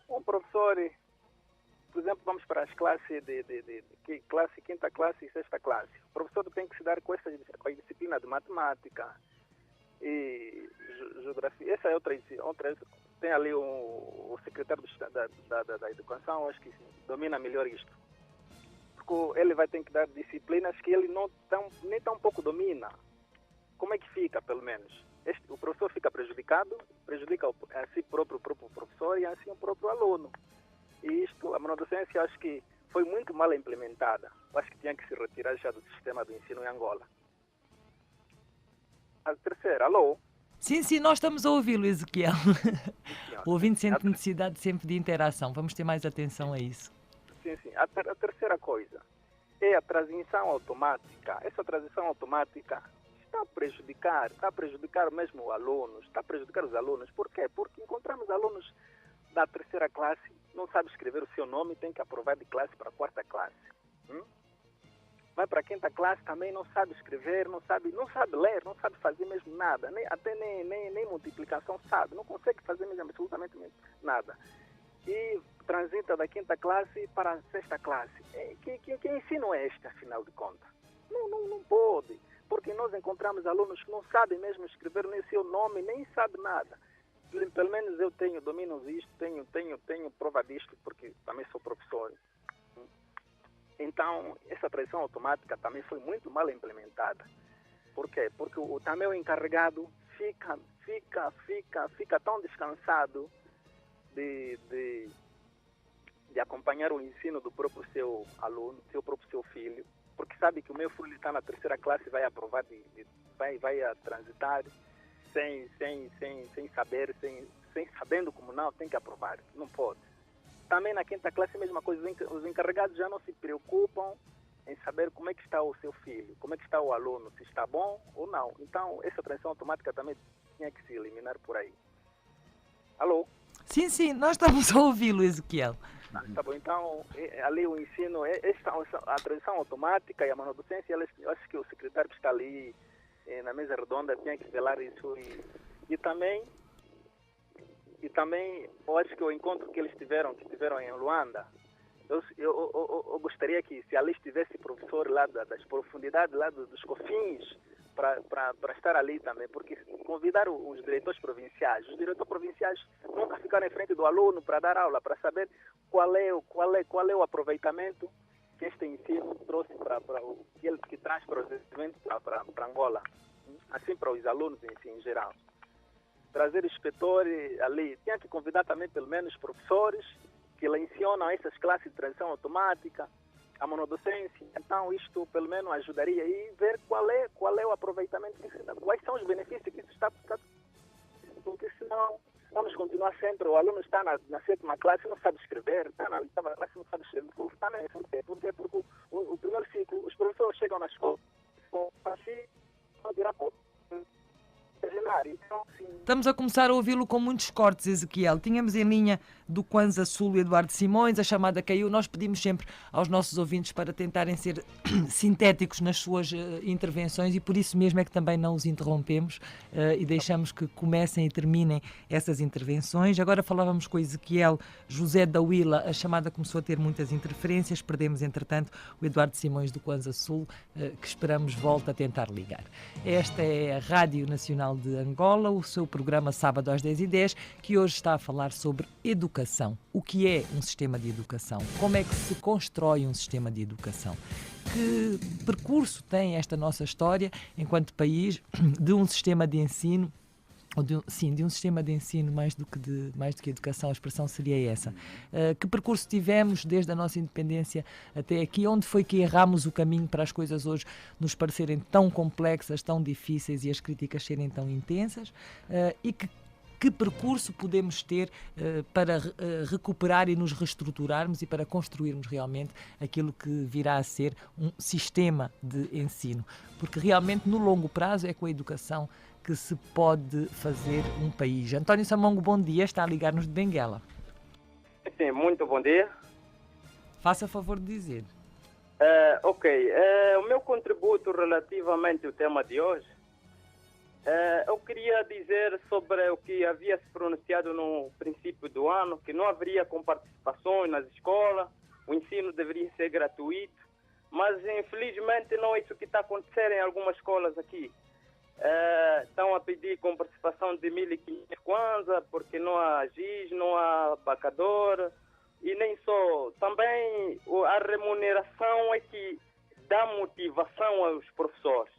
um professor, por exemplo, vamos para as classes classe, 5ª classe e 6ª classe. O professor tem que se dar com a disciplina de matemática e geografia. Essa é outra. Tem ali o secretário da educação, acho que domina melhor isto. Porque ele vai ter que dar disciplinas que ele nem tão pouco domina. Como é que fica, pelo menos? O professor fica prejudicado, prejudica a si próprio, o próprio professor e assim o próprio aluno. E isto, a monodocência, acho que foi muito mal implementada. Acho que tinha que se retirar já do sistema do ensino em Angola. A terceira, alô? Sim, nós estamos a ouvi-lo, Ezequiel. O ouvinte sente necessidade sempre de interação. Vamos ter mais atenção a isso. Sim. A terceira coisa é a transição automática. Essa transição automática está a prejudicar mesmo o aluno, está a prejudicar os alunos. Por quê? Porque encontramos alunos da 3ª classe, não sabe escrever o seu nome, tem que aprovar de classe para a 4ª classe. Vai para a 5ª classe, também não sabe escrever, não sabe ler, não sabe fazer mesmo nada, nem multiplicação sabe, não consegue fazer mesmo absolutamente nada. E transita da 5ª classe para a 6ª classe. Que ensino é este, afinal de contas? Não pode. porque nós encontramos alunos que não sabem mesmo escrever nem seu nome, nem sabem nada. Pelo menos eu domino isto, tenho prova disto, porque também sou professor. Então, essa transição automática também foi muito mal implementada. Por quê? Porque também o encarregado fica tão descansado de acompanhar o ensino do próprio seu aluno, seu filho, porque sabe que o meu filho está na 3ª classe e vai aprovar, vai a transitar sem saber, sabendo como não, tem que aprovar, não pode. Também na 5ª classe a mesma coisa, os encarregados já não se preocupam em saber como é que está o seu filho, como é que está o aluno, se está bom ou não. Então, essa transição automática também tinha que se eliminar por aí. Alô? Sim, nós estamos a ouvi-lo, Ezequiel. Tá bom, então, ali o ensino, a transição automática e a monodocência, eu acho que o secretário que está ali na mesa redonda tinha que velar isso. E também, eu acho que o encontro que eles tiveram em Luanda, eu gostaria que, se ali estivesse professor lá das profundidades, lá dos confins, para estar ali também, porque convidar os diretores provinciais nunca ficaram em frente do aluno para dar aula, para saber qual é o aproveitamento que este ensino trouxe que traz para o desenvolvimento para Angola, assim para os alunos em geral. Trazer inspetores ali, tinha que convidar também pelo menos professores que lecionam essas classes de transição automática, a monodocência. Então isto pelo menos ajudaria a ver qual é o aproveitamento que se dá, quais são os benefícios que isso está, porque senão vamos continuar sempre, o aluno está na 7ª classe e não sabe escrever, está na 8ª classe e não sabe escrever, porque o primeiro ciclo, os professores chegam na escola assim, vão tirar pouco. Então, estamos a começar a ouvi-lo com muitos cortes, Ezequiel. Tínhamos em linha do Kwanza Sul o Eduardo Simões, a chamada caiu. Nós pedimos sempre aos nossos ouvintes para tentarem ser sintéticos nas suas intervenções e por isso mesmo é que também não os interrompemos e deixamos que comecem e terminem essas intervenções. Agora falávamos com o Ezequiel José da Huila, a chamada começou a ter muitas interferências, perdemos entretanto o Eduardo Simões do Kwanza Sul, que esperamos volte a tentar ligar. Esta é a Rádio Nacional de Angola, o seu programa Sábado às 10h10, que hoje está a falar sobre educação. O que é um sistema de educação? Como é que se constrói um sistema de educação? Que percurso tem esta nossa história enquanto país de um sistema de ensino, ou de um sistema de ensino mais do que educação, a expressão seria essa. Que percurso tivemos desde a nossa independência até aqui? Onde foi que erramos o caminho para as coisas hoje nos parecerem tão complexas, tão difíceis e as críticas serem tão intensas? E que percurso podemos ter para recuperar e nos reestruturarmos e para construirmos realmente aquilo que virá a ser um sistema de ensino? Porque realmente no longo prazo é com a educação que se pode fazer um país. António Samongo, bom dia, está a ligar-nos de Benguela. Sim, muito bom dia. Faça favor de dizer. O meu contributo relativamente ao tema de hoje, eu queria dizer sobre o que havia se pronunciado no princípio do ano, que não haveria comparticipações nas escolas, o ensino deveria ser gratuito, mas infelizmente não é isso que está acontecendo em algumas escolas aqui. Estão a pedir com participação de 1.500 kwanza, porque não há giz, não há abacador, e nem só. Também a remuneração é que dá motivação aos professores.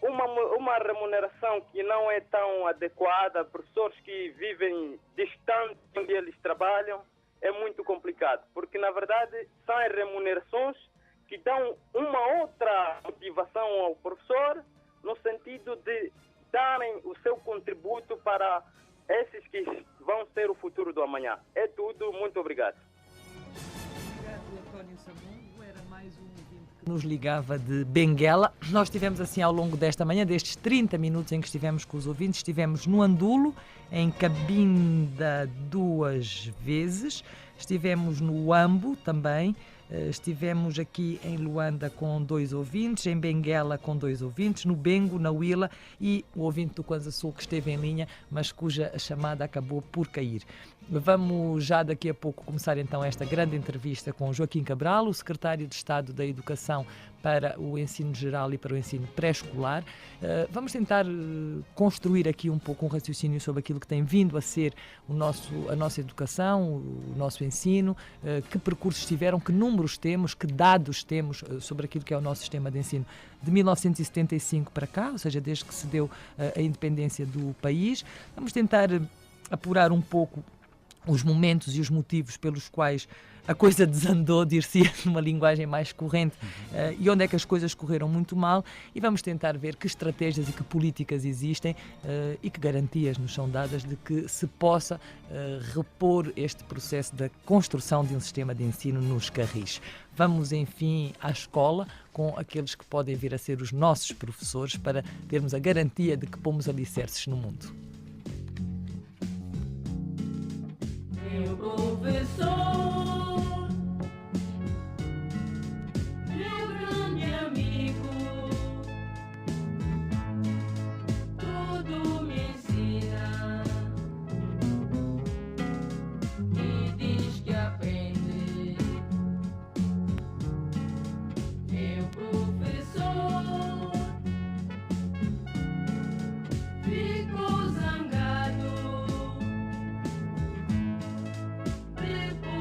Uma remuneração que não é tão adequada a professores que vivem distante onde eles trabalham é muito complicado, porque na verdade são as remunerações que dão uma outra motivação ao professor, no sentido de darem o seu contributo para esses que vão ser o futuro do amanhã. É tudo, muito obrigado. Obrigado, António Samongo. Era mais um ouvinte que nos ligava de Benguela. Nós estivemos assim ao longo desta manhã, destes 30 minutos em que estivemos com os ouvintes, estivemos no Andulo, em Cabinda 2 vezes, estivemos no Ambo também, estivemos aqui em Luanda com 2 ouvintes, em Benguela com 2 ouvintes, no Bengo, na Huila e o ouvinte do Kwanza Sul que esteve em linha, mas cuja chamada acabou por cair. Vamos já daqui a pouco começar então esta grande entrevista com Joaquim Cabral, o secretário de Estado da Educação para o ensino geral e para o ensino pré-escolar. Vamos tentar construir aqui um pouco um raciocínio sobre aquilo que tem vindo a ser a nossa educação, o nosso ensino, que percursos tiveram, que números temos, que dados temos sobre aquilo que é o nosso sistema de ensino de 1975 para cá, ou seja, desde que se deu a independência do país. Vamos tentar apurar um pouco os momentos e os motivos pelos quais a coisa desandou, dir-se numa linguagem mais corrente, e onde é que as coisas correram muito mal, e vamos tentar ver que estratégias e que políticas existem e que garantias nos são dadas de que se possa repor este processo da construção de um sistema de ensino nos carris. Vamos, enfim, à escola com aqueles que podem vir a ser os nossos professores para termos a garantia de que pomos alicerces no mundo. Meu professor, meu grande amigo, tudo me ensina e diz que aprende. Meu professor ficou zangado depois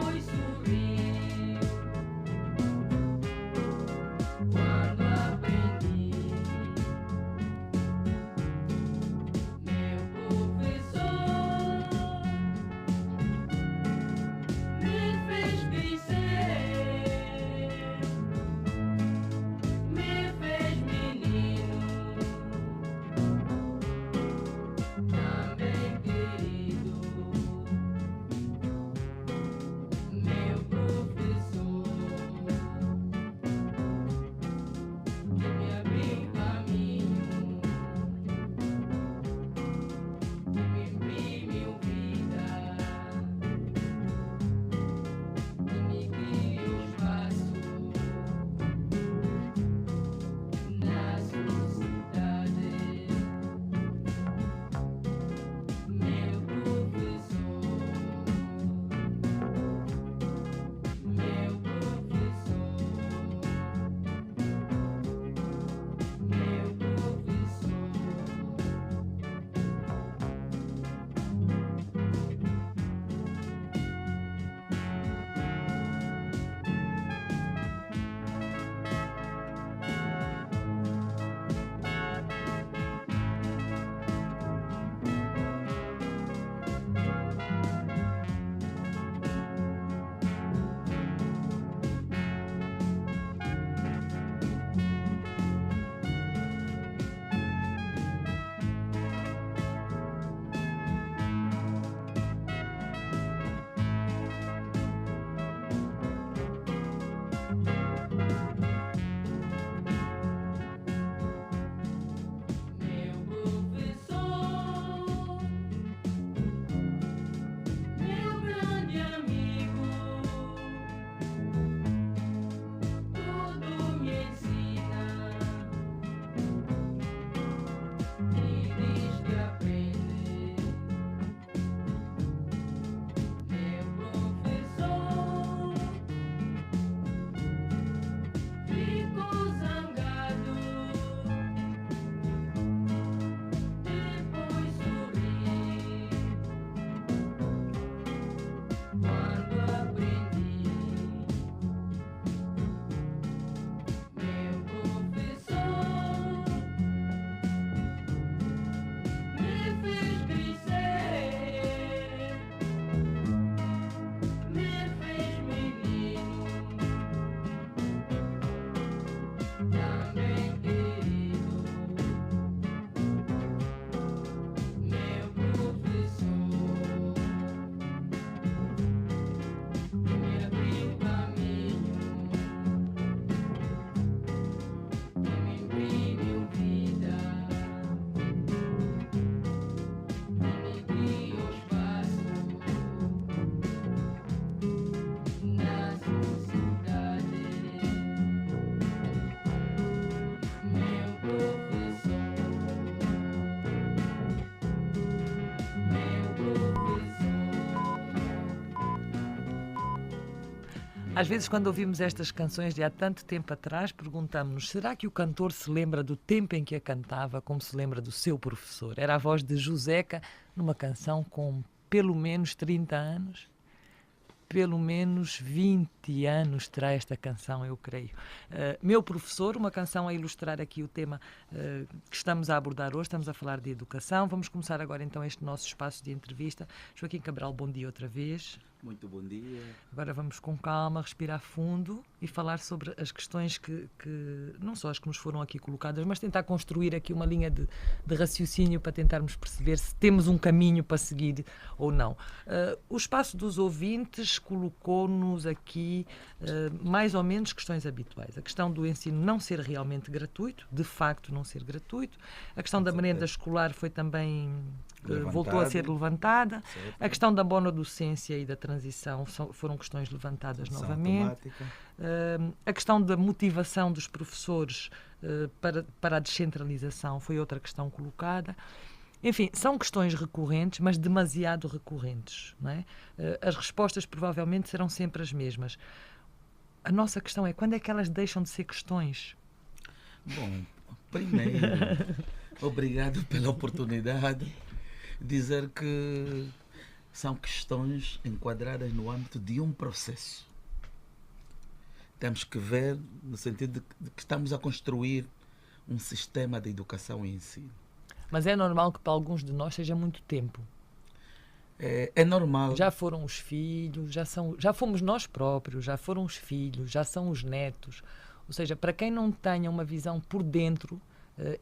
Às vezes, quando ouvimos estas canções de há tanto tempo atrás, perguntamos-nos, será que o cantor se lembra do tempo em que a cantava como se lembra do seu professor? Era a voz de Joseca numa canção com pelo menos 30 anos? Pelo menos 20 anos terá esta canção, eu creio. Meu professor, uma canção a ilustrar aqui o tema que estamos a abordar hoje. Estamos a falar de educação. Vamos começar agora então este nosso espaço de entrevista. Joaquim Cabral, bom dia outra vez. Muito bom dia. Agora vamos com calma, respirar fundo e falar sobre as questões que não só as que nos foram aqui colocadas, mas tentar construir aqui uma linha de raciocínio para tentarmos perceber se temos um caminho para seguir ou não. O espaço dos ouvintes colocou-nos aqui mais ou menos questões habituais. A questão do ensino não ser realmente gratuito, de facto não ser gratuito. A questão da merenda escolar foi também... voltou a ser levantada. Certo. A questão da monodocência e da transição foram questões levantadas novamente. A questão da motivação dos professores para a descentralização foi outra questão colocada. Enfim, são questões recorrentes, mas demasiado recorrentes, não é? As respostas provavelmente serão sempre as mesmas. A nossa questão é, quando é que elas deixam de ser questões? Bom, primeiro, obrigado pela oportunidade. Dizer que são questões enquadradas no âmbito de um processo. Temos que ver no sentido de que estamos a construir um sistema de educação e ensino. Mas é normal que para alguns de nós seja muito tempo. É normal. Já foram os filhos, já fomos nós próprios, já foram os filhos, já são os netos. Ou seja, para quem não tenha uma visão por dentro,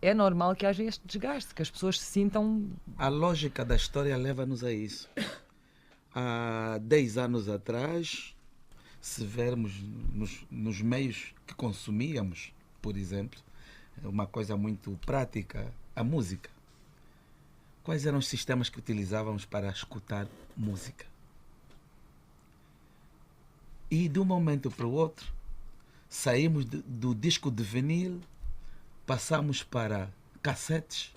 é normal que haja este desgaste, que as pessoas se sintam... A lógica da história leva-nos a isso. Há 10 anos atrás, se vermos nos meios que consumíamos, por exemplo, uma coisa muito prática, a música. Quais eram os sistemas que utilizávamos para escutar música? E de um momento para o outro, saímos do disco de vinil, passamos para cassetes,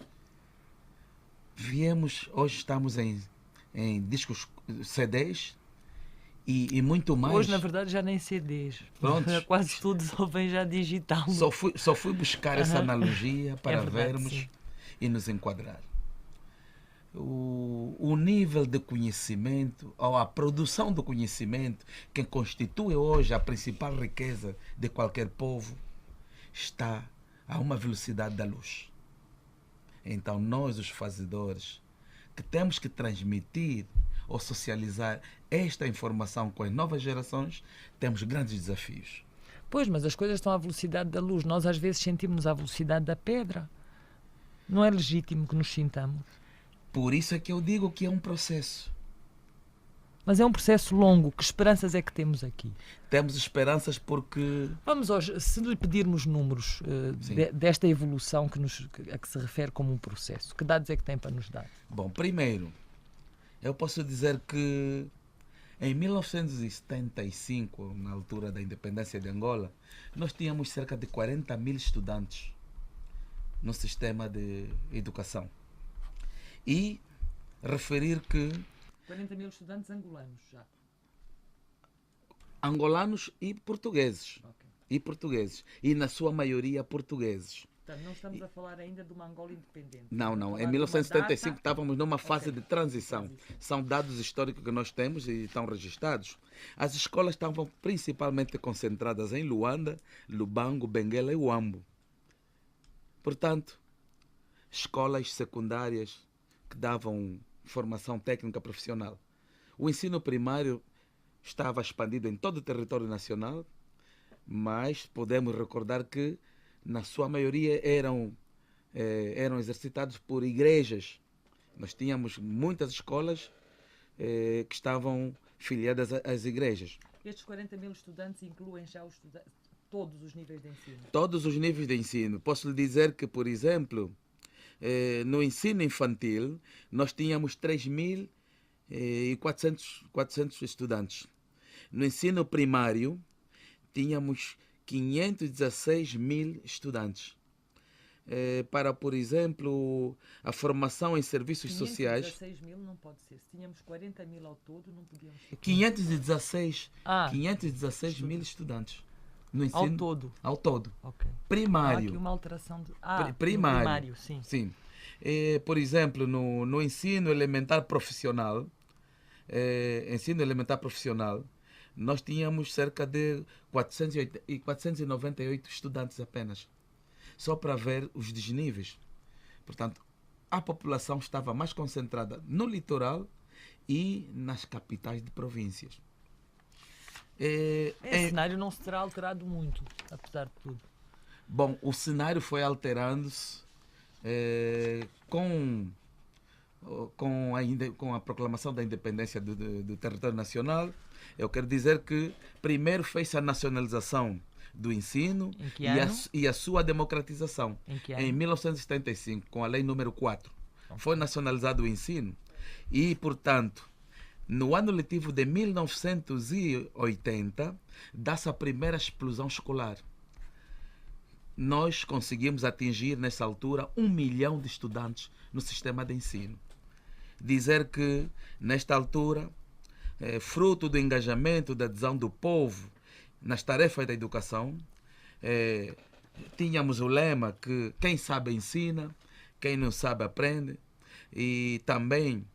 hoje estamos em discos, CDs e muito mais. Hoje, na verdade, já nem CDs. Pronto. Quase tudo só vem já digital. Só fui buscar essa analogia para verdade, vermos sim. E nos enquadrar. O nível de conhecimento, ou a produção do conhecimento, que constitui hoje a principal riqueza de qualquer povo, está a uma velocidade da luz. Então nós, os fazedores, que temos que transmitir ou socializar esta informação com as novas gerações, temos grandes desafios. Pois, mas as coisas estão à velocidade da luz. Nós às vezes sentimos-nos à velocidade da pedra. Não é legítimo que nos sintamos. Por isso é que eu digo que é um processo. Mas é um processo longo. Que esperanças é que temos aqui? Temos esperanças porque... Vamos hoje, se lhe pedirmos números desta evolução a que se refere como um processo, que dados é que tem para nos dar? Bom, primeiro, eu posso dizer que em 1975, na altura da independência de Angola, nós tínhamos cerca de 40 mil estudantes no sistema de educação. E referir que 40 mil estudantes angolanos já. Angolanos e portugueses. Okay. E portugueses. E na sua maioria portugueses. Portanto, não estamos a falar ainda de uma Angola independente. Não. Em 1975 estávamos numa fase de transição. São dados históricos que nós temos e estão registrados. As escolas estavam principalmente concentradas em Luanda, Lubango, Benguela e Uambo. Portanto, escolas secundárias que davam formação técnica profissional. O ensino primário estava expandido em todo o território nacional, mas podemos recordar que, na sua maioria, eram exercitados por igrejas. Nós tínhamos muitas escolas que estavam filiadas às igrejas. Estes 40 mil estudantes incluem já todos os níveis de ensino? Todos os níveis de ensino. Posso lhe dizer que, por exemplo, no ensino infantil, nós tínhamos 3.400 estudantes. No ensino primário, tínhamos 516 mil estudantes. para, por exemplo, a formação em serviços sociais. 516 mil não pode ser. Se tínhamos 40 mil ao todo, não podíamos ter. 516 mil estudantes. No ensino, ao todo? Okay. Primário. Há aqui uma alteração de... primário, sim. Por exemplo, no ensino elementar profissional, nós tínhamos cerca de 498 estudantes apenas, só para ver os desníveis. Portanto, a população estava mais concentrada no litoral e nas capitais de províncias. Esse cenário não se terá alterado muito, apesar de tudo. Bom, o cenário foi alterando-se com a proclamação da independência do território nacional. Eu quero dizer que primeiro fez-se a nacionalização do ensino e a sua democratização. Em 1975, com a lei número 4. Foi nacionalizado o ensino e, portanto, no ano letivo de 1980, dá-se a primeira explosão escolar. Nós conseguimos atingir, nessa altura, 1 milhão de estudantes no sistema de ensino. Dizer que, nesta altura, fruto do engajamento, da adesão do povo nas tarefas da educação, tínhamos o lema que quem sabe ensina, quem não sabe aprende, e também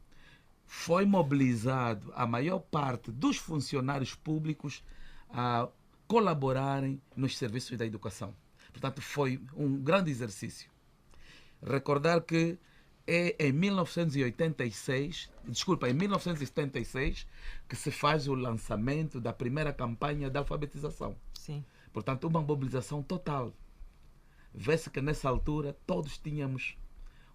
foi mobilizado a maior parte dos funcionários públicos a colaborarem nos serviços da educação. Portanto, foi um grande exercício. Recordar que é em 1976 que se faz o lançamento da primeira campanha de alfabetização. Sim. Portanto, uma mobilização total. Vê-se que nessa altura todos tínhamos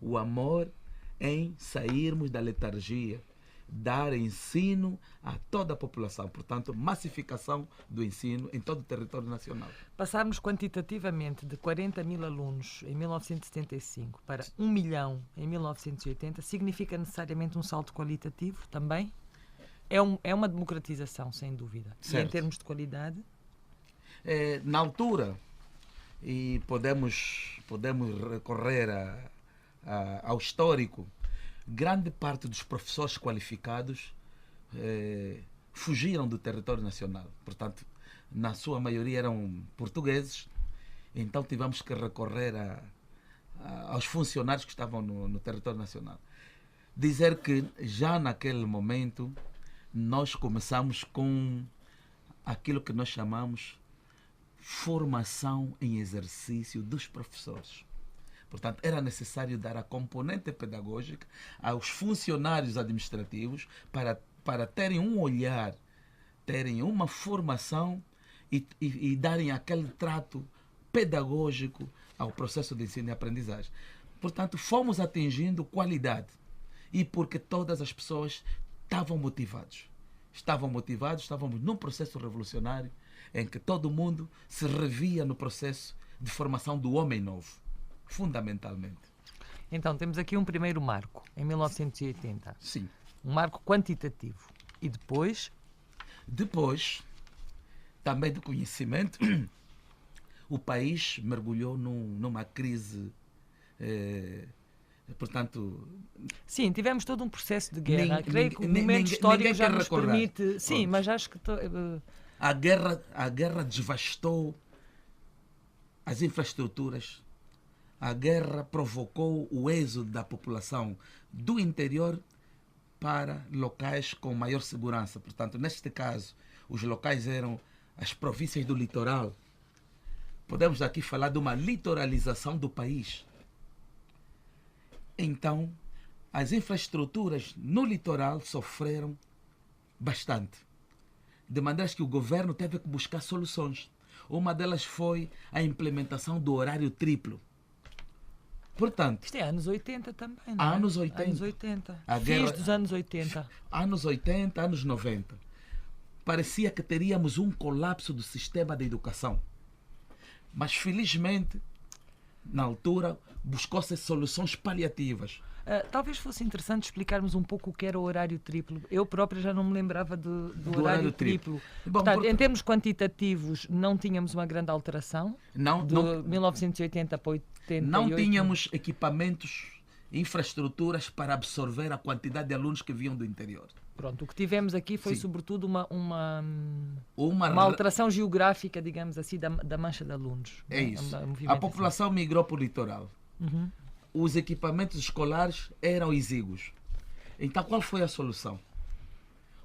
o amor em sairmos da letargia, dar ensino a toda a população. Portanto, massificação do ensino em todo o território nacional. Passarmos quantitativamente de 40 mil alunos em 1975 para 1 milhão em 1980 significa necessariamente um salto qualitativo também? É uma democratização, sem dúvida. Certo. E em termos de qualidade? Na altura, e podemos recorrer ao histórico, grande parte dos professores qualificados fugiram do território nacional. Portanto, na sua maioria eram portugueses, então tivemos que recorrer aos funcionários que estavam no território nacional. Dizer que já naquele momento nós começamos com aquilo que nós chamamos formação em exercício dos professores. Portanto, era necessário dar a componente pedagógica aos funcionários administrativos para terem um olhar, terem uma formação e darem aquele trato pedagógico ao processo de ensino e aprendizagem. Portanto, fomos atingindo qualidade e porque todas as pessoas estavam motivados. Estávamos num processo revolucionário em que todo mundo se revia no processo de formação do homem novo. Fundamentalmente. Então, temos aqui um primeiro marco, em 1980. Sim. Um marco quantitativo. E depois? Depois, também do conhecimento, o país mergulhou numa crise, portanto... Sim, tivemos todo um processo de guerra. Creio que o momento histórico já nos permite... Sim, mas acho que... A guerra devastou as infraestruturas. A guerra provocou o êxodo da população do interior para locais com maior segurança. Portanto, neste caso, os locais eram as províncias do litoral. Podemos aqui falar de uma litoralização do país. Então, as infraestruturas no litoral sofreram bastante. De maneira que o governo teve que buscar soluções. Uma delas foi a implementação do horário triplo. Portanto, isto é anos 80 também, não é? Anos 80. Anos 80. Fins dos anos 80. Anos 80, anos 90. Parecia que teríamos um colapso do sistema de educação. Mas, felizmente, na altura, buscou-se soluções paliativas. Talvez fosse interessante explicarmos um pouco o que era o horário triplo. Eu própria já não me lembrava do horário triplo. Bom, portanto, em termos quantitativos, não tínhamos uma grande alteração. De 1980 para 88. Não tínhamos equipamentos, infraestruturas para absorver a quantidade de alunos que vinham do interior. Pronto, o que tivemos aqui foi sobretudo uma alteração geográfica, digamos assim, da mancha de alunos. É isso. A população migrou para o litoral. Uhum. Os equipamentos escolares eram exíguos. Então, qual foi a solução?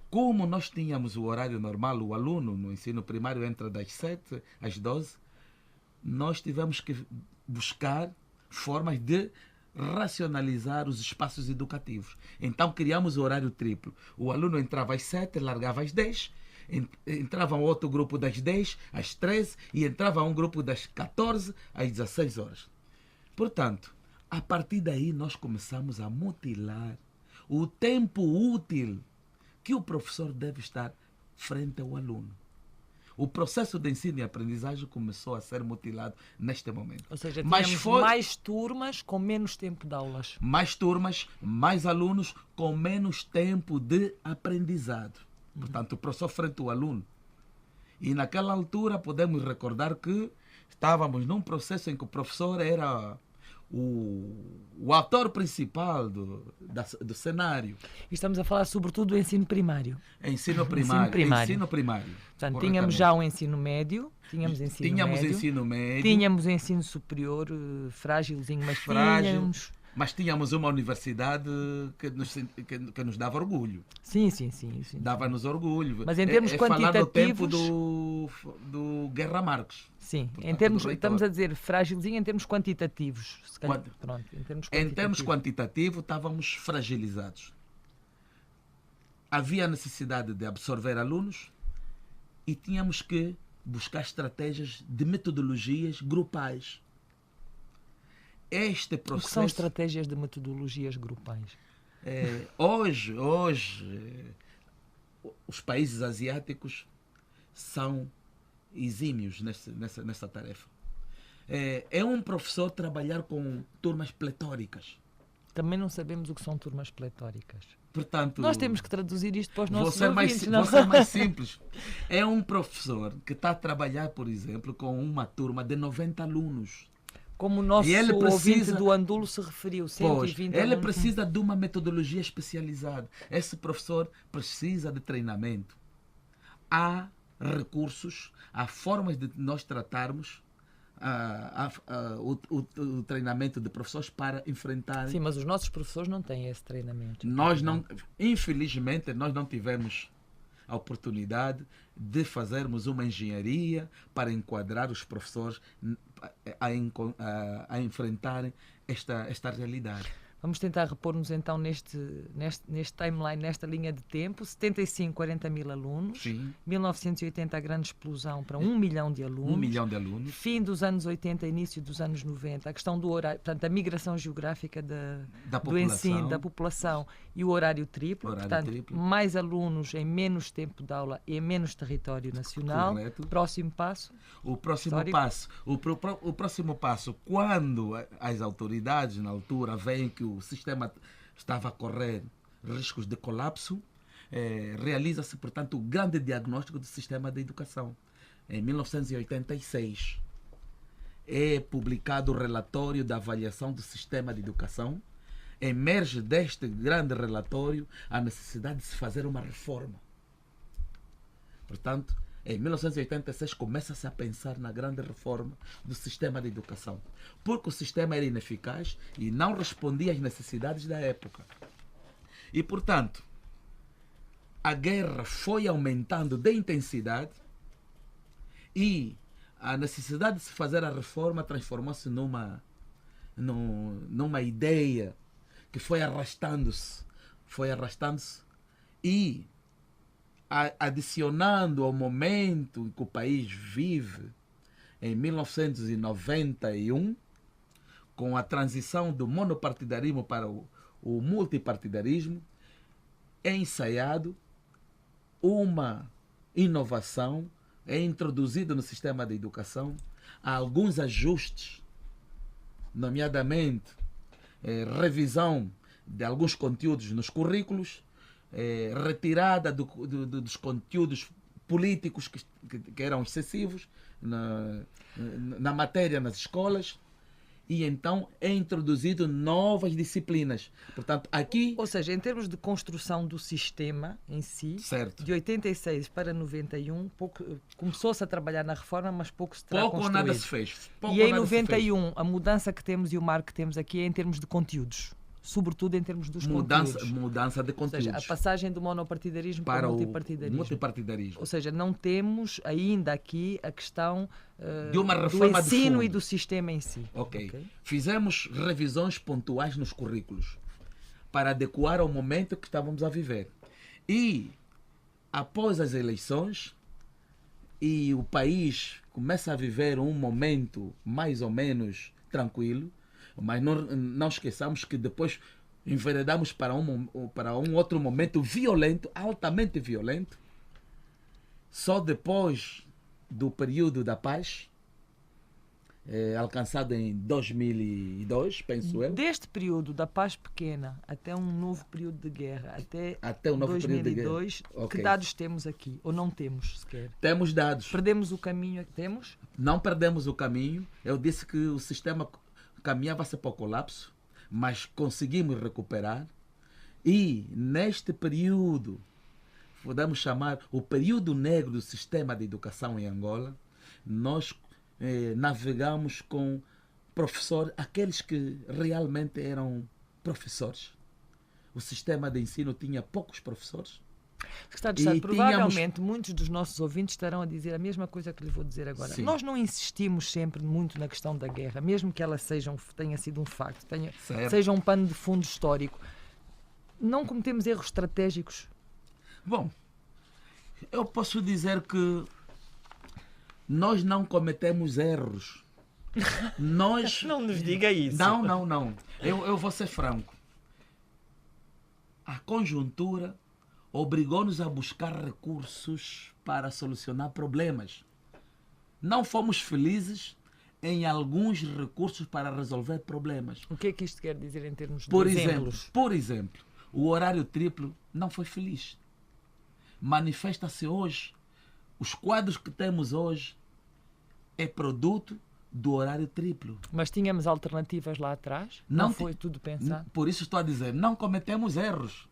Como nós tínhamos o horário normal, o aluno no ensino primário entra das 7 às 12, nós tivemos que buscar formas de racionalizar os espaços educativos. Então criamos o horário triplo. O aluno entrava às 7, largava às 10, entrava um outro grupo das 10 às 13 e entrava um grupo das 14 às 16 horas. Portanto, a partir daí nós começamos a mutilar o tempo útil que o professor deve estar frente ao aluno. O processo de ensino e aprendizagem começou a ser mutilado neste momento. Ou seja, tínhamos mais turmas com menos tempo de aulas. Mais turmas, mais alunos com menos tempo de aprendizado. Portanto, o professor frente ao aluno. E naquela altura podemos recordar que estávamos num processo em que o professor era o ator principal do cenário. E estamos a falar sobretudo do ensino primário. Ensino primário. Portanto, tínhamos já um ensino médio, tínhamos ensino médio, tínhamos ensino superior, frágilzinho, mas tínhamos uma universidade que nos dava orgulho. Sim. Dava-nos orgulho. Mas em termos quantitativos... Falar do tempo do Guerra Marques. Sim, em termos, estamos a dizer frágilzinho em termos quantitativos. Em termos quantitativos, estávamos fragilizados. Havia necessidade de absorver alunos e tínhamos que buscar estratégias de metodologias grupais. Este processo... O que são estratégias de metodologias grupais? Hoje, os países asiáticos são exímios nessa tarefa. É um professor trabalhar com turmas pletóricas. Também não sabemos o que são turmas pletóricas. Portanto, nós temos que traduzir isto para os nossos ouvintes. Vou ser mais simples. É um professor que está a trabalhar, por exemplo, com uma turma de 90 alunos. Como o nosso ouvinte do Andulo se referiu, 120 ele precisa de uma metodologia especializada. Esse professor precisa de treinamento. Há recursos, há formas de nós tratarmos o treinamento de professores para enfrentar... Sim, mas os nossos professores não têm esse treinamento. Infelizmente, nós não tivemos a oportunidade de fazermos uma engenharia para enquadrar os professores a enfrentarem esta realidade. Vamos tentar repor-nos então neste timeline, nesta linha de tempo. 75, 40 mil alunos. Sim. 1980, a grande explosão para 1 milhão de alunos. 1 milhão de alunos. Fim dos anos 80, início dos anos 90. A questão do horário, portanto, a migração geográfica do ensino, da população e o horário triplo. Mais alunos em menos tempo de aula e em menos território nacional. Correto. Próximo passo? O próximo passo, quando as autoridades, na altura, veem que o sistema estava a correr riscos de colapso, realiza-se, portanto, o grande diagnóstico do sistema de educação. Em 1986, é publicado o relatório da avaliação do sistema de educação. Emerge deste grande relatório a necessidade de se fazer uma reforma. Portanto, em 1986 começa-se a pensar na grande reforma do sistema de educação, porque o sistema era ineficaz e não respondia às necessidades da época. E, portanto, a guerra foi aumentando de intensidade e a necessidade de se fazer a reforma transformou-se numa ideia que foi arrastando-se e adicionando ao momento em que o país vive, em 1991, com a transição do monopartidarismo para o multipartidarismo, é ensaiado uma inovação, é introduzido no sistema de educação, há alguns ajustes, nomeadamente revisão de alguns conteúdos nos currículos, retirada dos conteúdos políticos que eram excessivos na matéria nas escolas, e então é introduzido novas disciplinas. Portanto, aqui... Ou seja, em termos de construção do sistema em si, certo, de 86 para 91, começou-se a trabalhar na reforma, mas pouco se terá construído. Pouco ou nada se fez. E em 91, a mudança que temos e o marco que temos aqui é em termos de conteúdos. Sobretudo em termos dos conteúdos. Mudança de conteúdos. Ou seja, a passagem do monopartidarismo para o multipartidarismo. Ou seja, não temos ainda aqui a questão de uma reforma do ensino e do sistema em si. Ok. Fizemos revisões pontuais nos currículos para adequar ao momento que estávamos a viver. E, após as eleições, e o país começa a viver um momento mais ou menos tranquilo, mas não esqueçamos que depois enveredamos para um outro momento violento, altamente violento. Só depois do período da paz, alcançado em 2002, penso eu. Deste período da paz pequena até um novo período de guerra, até o novo 2002, período de guerra. Que dados temos aqui? Ou não temos sequer? Temos dados. Perdemos o caminho? Temos? Não perdemos o caminho. Eu disse que o sistema caminhava-se para o colapso, mas conseguimos recuperar. E neste período, podemos chamar o período negro do sistema de educação em Angola, nós navegamos com professores, aqueles que realmente eram professores. O sistema de ensino tinha poucos professores. Secretário de Estado, provavelmente muitos dos nossos ouvintes estarão a dizer a mesma coisa que lhe vou dizer agora. Sim. Nós não insistimos sempre muito na questão da guerra, mesmo que ela tenha sido um facto, seja um pano de fundo histórico. Não cometemos erros estratégicos? Bom, eu posso dizer que nós não cometemos erros. Nós... Não nos diga isso. Não. Eu vou ser franco. A conjuntura obrigou-nos a buscar recursos para solucionar problemas. Não fomos felizes em alguns recursos para resolver problemas. O que é que isto quer dizer em termos de exemplos? Por exemplo, o horário triplo não foi feliz. Manifesta-se hoje. Os quadros que temos hoje é produto do horário triplo. Mas tínhamos alternativas lá atrás? Não foi tudo pensado? Por isso estou a dizer, não cometemos erros.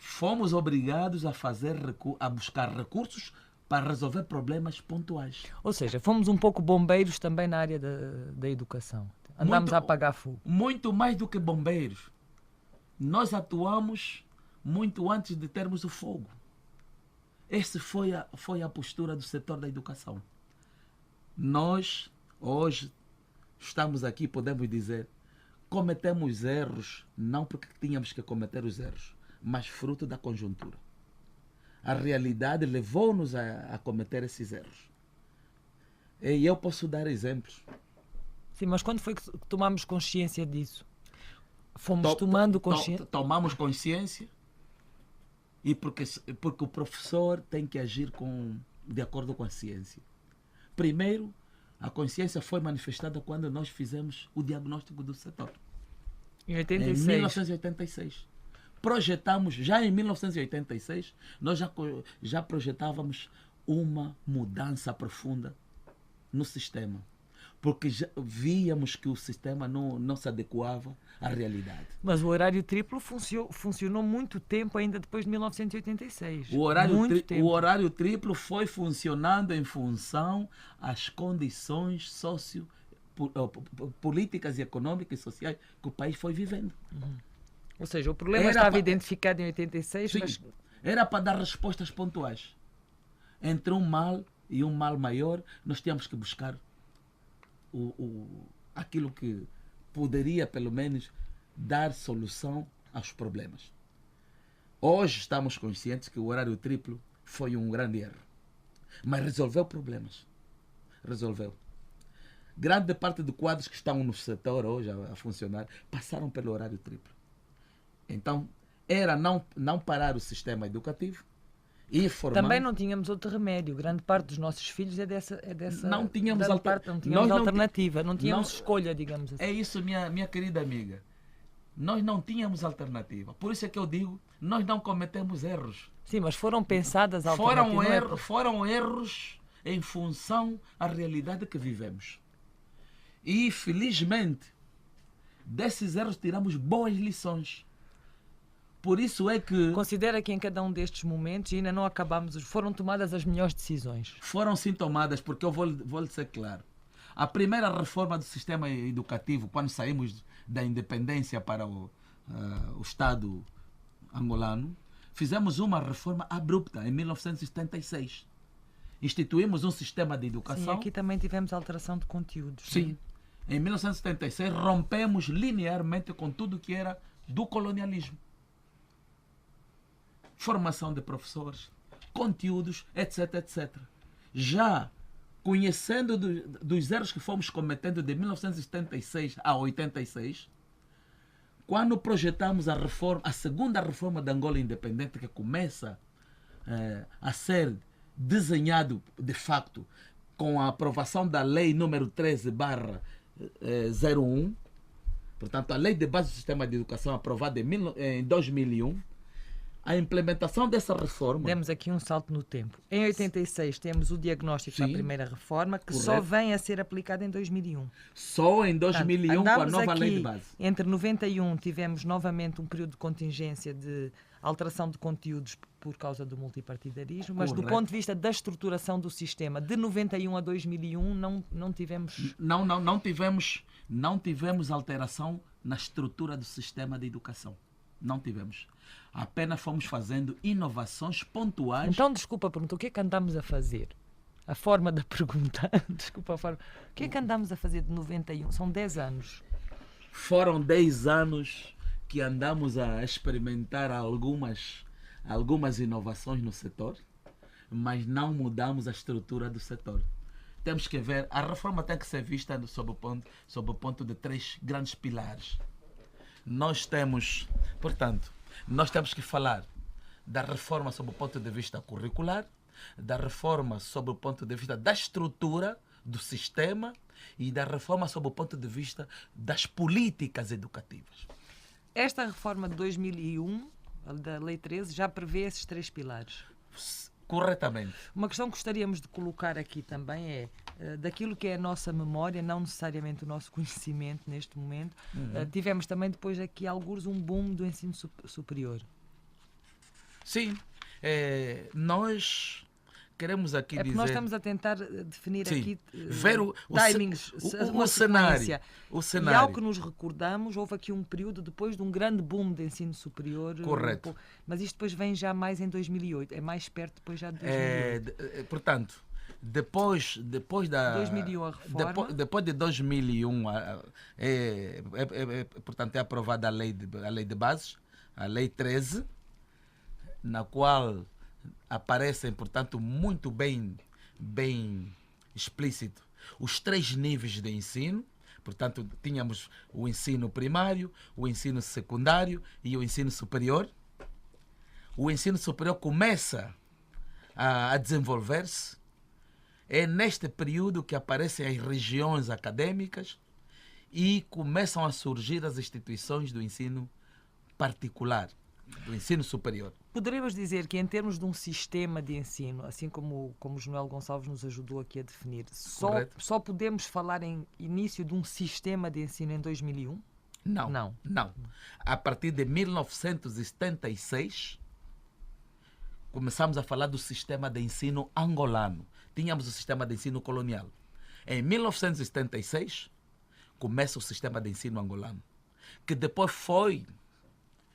Fomos obrigados a buscar recursos para resolver problemas pontuais. Ou seja, fomos um pouco bombeiros também na área da educação. Andámos a apagar fogo. Muito mais do que bombeiros. Nós atuamos muito antes de termos o fogo. Essa foi a postura do setor da educação. Nós, hoje, estamos aqui, podemos dizer, cometemos erros, não porque tínhamos que cometer os erros, mas fruto da conjuntura. A realidade levou-nos a cometer esses erros. E eu posso dar exemplos. Sim, mas quando foi que tomamos consciência disso? Fomos tomando consciência? Tomamos consciência e porque o professor tem que agir de acordo com a ciência. Primeiro, a consciência foi manifestada quando nós fizemos o diagnóstico do setor. Em 86. Em 1986. Projetamos, já em 1986, nós já projetávamos uma mudança profunda no sistema. Porque já víamos que o sistema não se adequava à realidade. Mas o horário triplo funcionou muito tempo ainda depois de 1986. O horário triplo foi funcionando em função às condições políticas e econômicas e sociais que o país foi vivendo. Uhum. Ou seja, o problema estava identificado em 86, sim, mas... Era para dar respostas pontuais. Entre um mal e um mal maior, nós tínhamos que buscar aquilo que poderia, pelo menos, dar solução aos problemas. Hoje estamos conscientes que o horário triplo foi um grande erro. Mas resolveu problemas. Resolveu. Grande parte de quadros que estão no setor hoje a funcionar passaram pelo horário triplo. Então, era não parar o sistema educativo e formar... Também não tínhamos outro remédio. Grande parte dos nossos filhos é dessa não tínhamos alternativa, não tínhamos escolha, digamos assim. É isso, minha querida amiga. Nós não tínhamos alternativa. Por isso é que eu digo, nós não cometemos erros. Sim, mas foram pensadas alternativas. Foram erros em função da realidade que vivemos. E, felizmente, desses erros tiramos boas lições. Por isso é que... Considera que em cada um destes momentos ainda não acabamos, foram tomadas as melhores decisões? Foram sim tomadas, porque eu vou lhe ser claro. A primeira reforma do sistema educativo, quando saímos da independência para o Estado angolano, fizemos uma reforma abrupta em 1976. Instituímos um sistema de educação... Sim, aqui também tivemos alteração de conteúdos. Sim. Em 1976 rompemos linearmente com tudo que era do colonialismo. Formação de professores, conteúdos, etc, etc. Já conhecendo dos erros que fomos cometendo de 1976 a 86, quando projetamos a segunda reforma da Angola independente, que começa a ser desenhado de facto com a aprovação da lei número 13/01, portanto a lei de base do sistema de educação aprovada em 2001, a implementação dessa reforma... Demos aqui um salto no tempo. Em 86 temos o diagnóstico da primeira reforma, que correto, só vem a ser aplicada em 2001. Só em 2001, portanto, com a nova lei de base. Entre 91 tivemos novamente um período de contingência de alteração de conteúdos por causa do multipartidarismo, mas correto, do ponto de vista da estruturação do sistema, de 91 a 2001 não tivemos... Não tivemos alteração na estrutura do sistema de educação. Não tivemos. Apenas fomos fazendo inovações pontuais. Então, desculpa a pergunta, o que é que andamos a fazer? A forma da pergunta. Desculpa a forma. O que é que andamos a fazer de 91? São 10 anos. Foram 10 anos que andamos a experimentar algumas inovações no setor, mas não mudamos a estrutura do setor. Temos que ver, a reforma tem que ser vista sob o ponto de 3 grandes pilares. Nós temos que falar da reforma sob o ponto de vista curricular, da reforma sob o ponto de vista da estrutura do sistema e da reforma sob o ponto de vista das políticas educativas. Esta reforma de 2001, da Lei 13, já prevê esses 3 pilares? Corretamente. Uma questão que gostaríamos de colocar aqui também é daquilo que é a nossa memória, não necessariamente o nosso conhecimento neste momento. Tivemos também depois aqui alguns um boom do ensino superior. Sim, nós queremos aqui dizer... Nós estamos a tentar definir aqui ver timings, o cenário. E ao que nos recordamos, houve aqui um período depois de um grande boom de ensino superior. Correto. Mas isto depois vem já mais em 2008, é mais perto depois já de 2008. Portanto, depois da 2001 a reforma. Depois de 2001 portanto, é aprovada a lei de bases, a lei 13, na qual aparecem, portanto, muito bem explícito os 3 níveis de ensino. Portanto, tínhamos o ensino primário, o ensino secundário e o ensino superior. O ensino superior começa a desenvolver-se. É neste período que aparecem as regiões acadêmicas e começam a surgir as instituições do ensino particular, do ensino superior. Poderíamos dizer que, em termos de um sistema de ensino, assim como o João Gonçalves nos ajudou aqui a definir, só podemos falar em início de um sistema de ensino em 2001? Não. A partir de 1976, começamos a falar do sistema de ensino angolano. Tínhamos o sistema de ensino colonial. Em 1976, começa o sistema de ensino angolano, que depois foi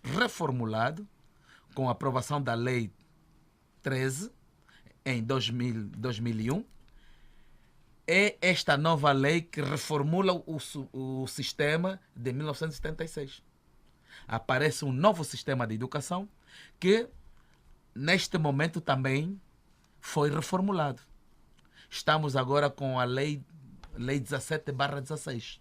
reformulado com a aprovação da Lei 13 em 2001. É esta nova lei que reformula o sistema de 1976. Aparece um novo sistema de educação que, neste momento, também foi reformulado. Estamos agora com a Lei 17/16.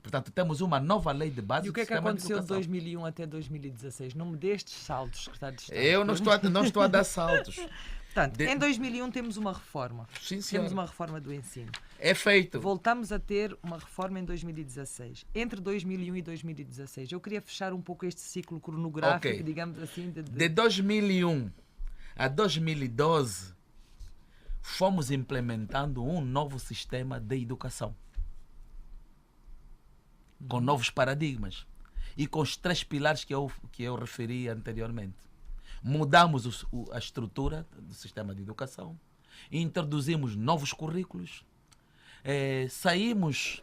Portanto, temos uma nova lei de base. E o que é que aconteceu de 2001 até 2016? Não me destes saltos, secretário de Estado. Eu não estou a dar saltos. Portanto, em 2001 temos uma reforma. Sim, temos uma reforma do ensino. É feito. Voltamos a ter uma reforma em 2016. Entre 2001 e 2016. Eu queria fechar um pouco este ciclo cronográfico, digamos assim. De 2001 a 2012, fomos implementando um novo sistema de educação. Com novos paradigmas. E com os 3 pilares que eu referi anteriormente. Mudamos a estrutura do sistema de educação, introduzimos novos currículos, saímos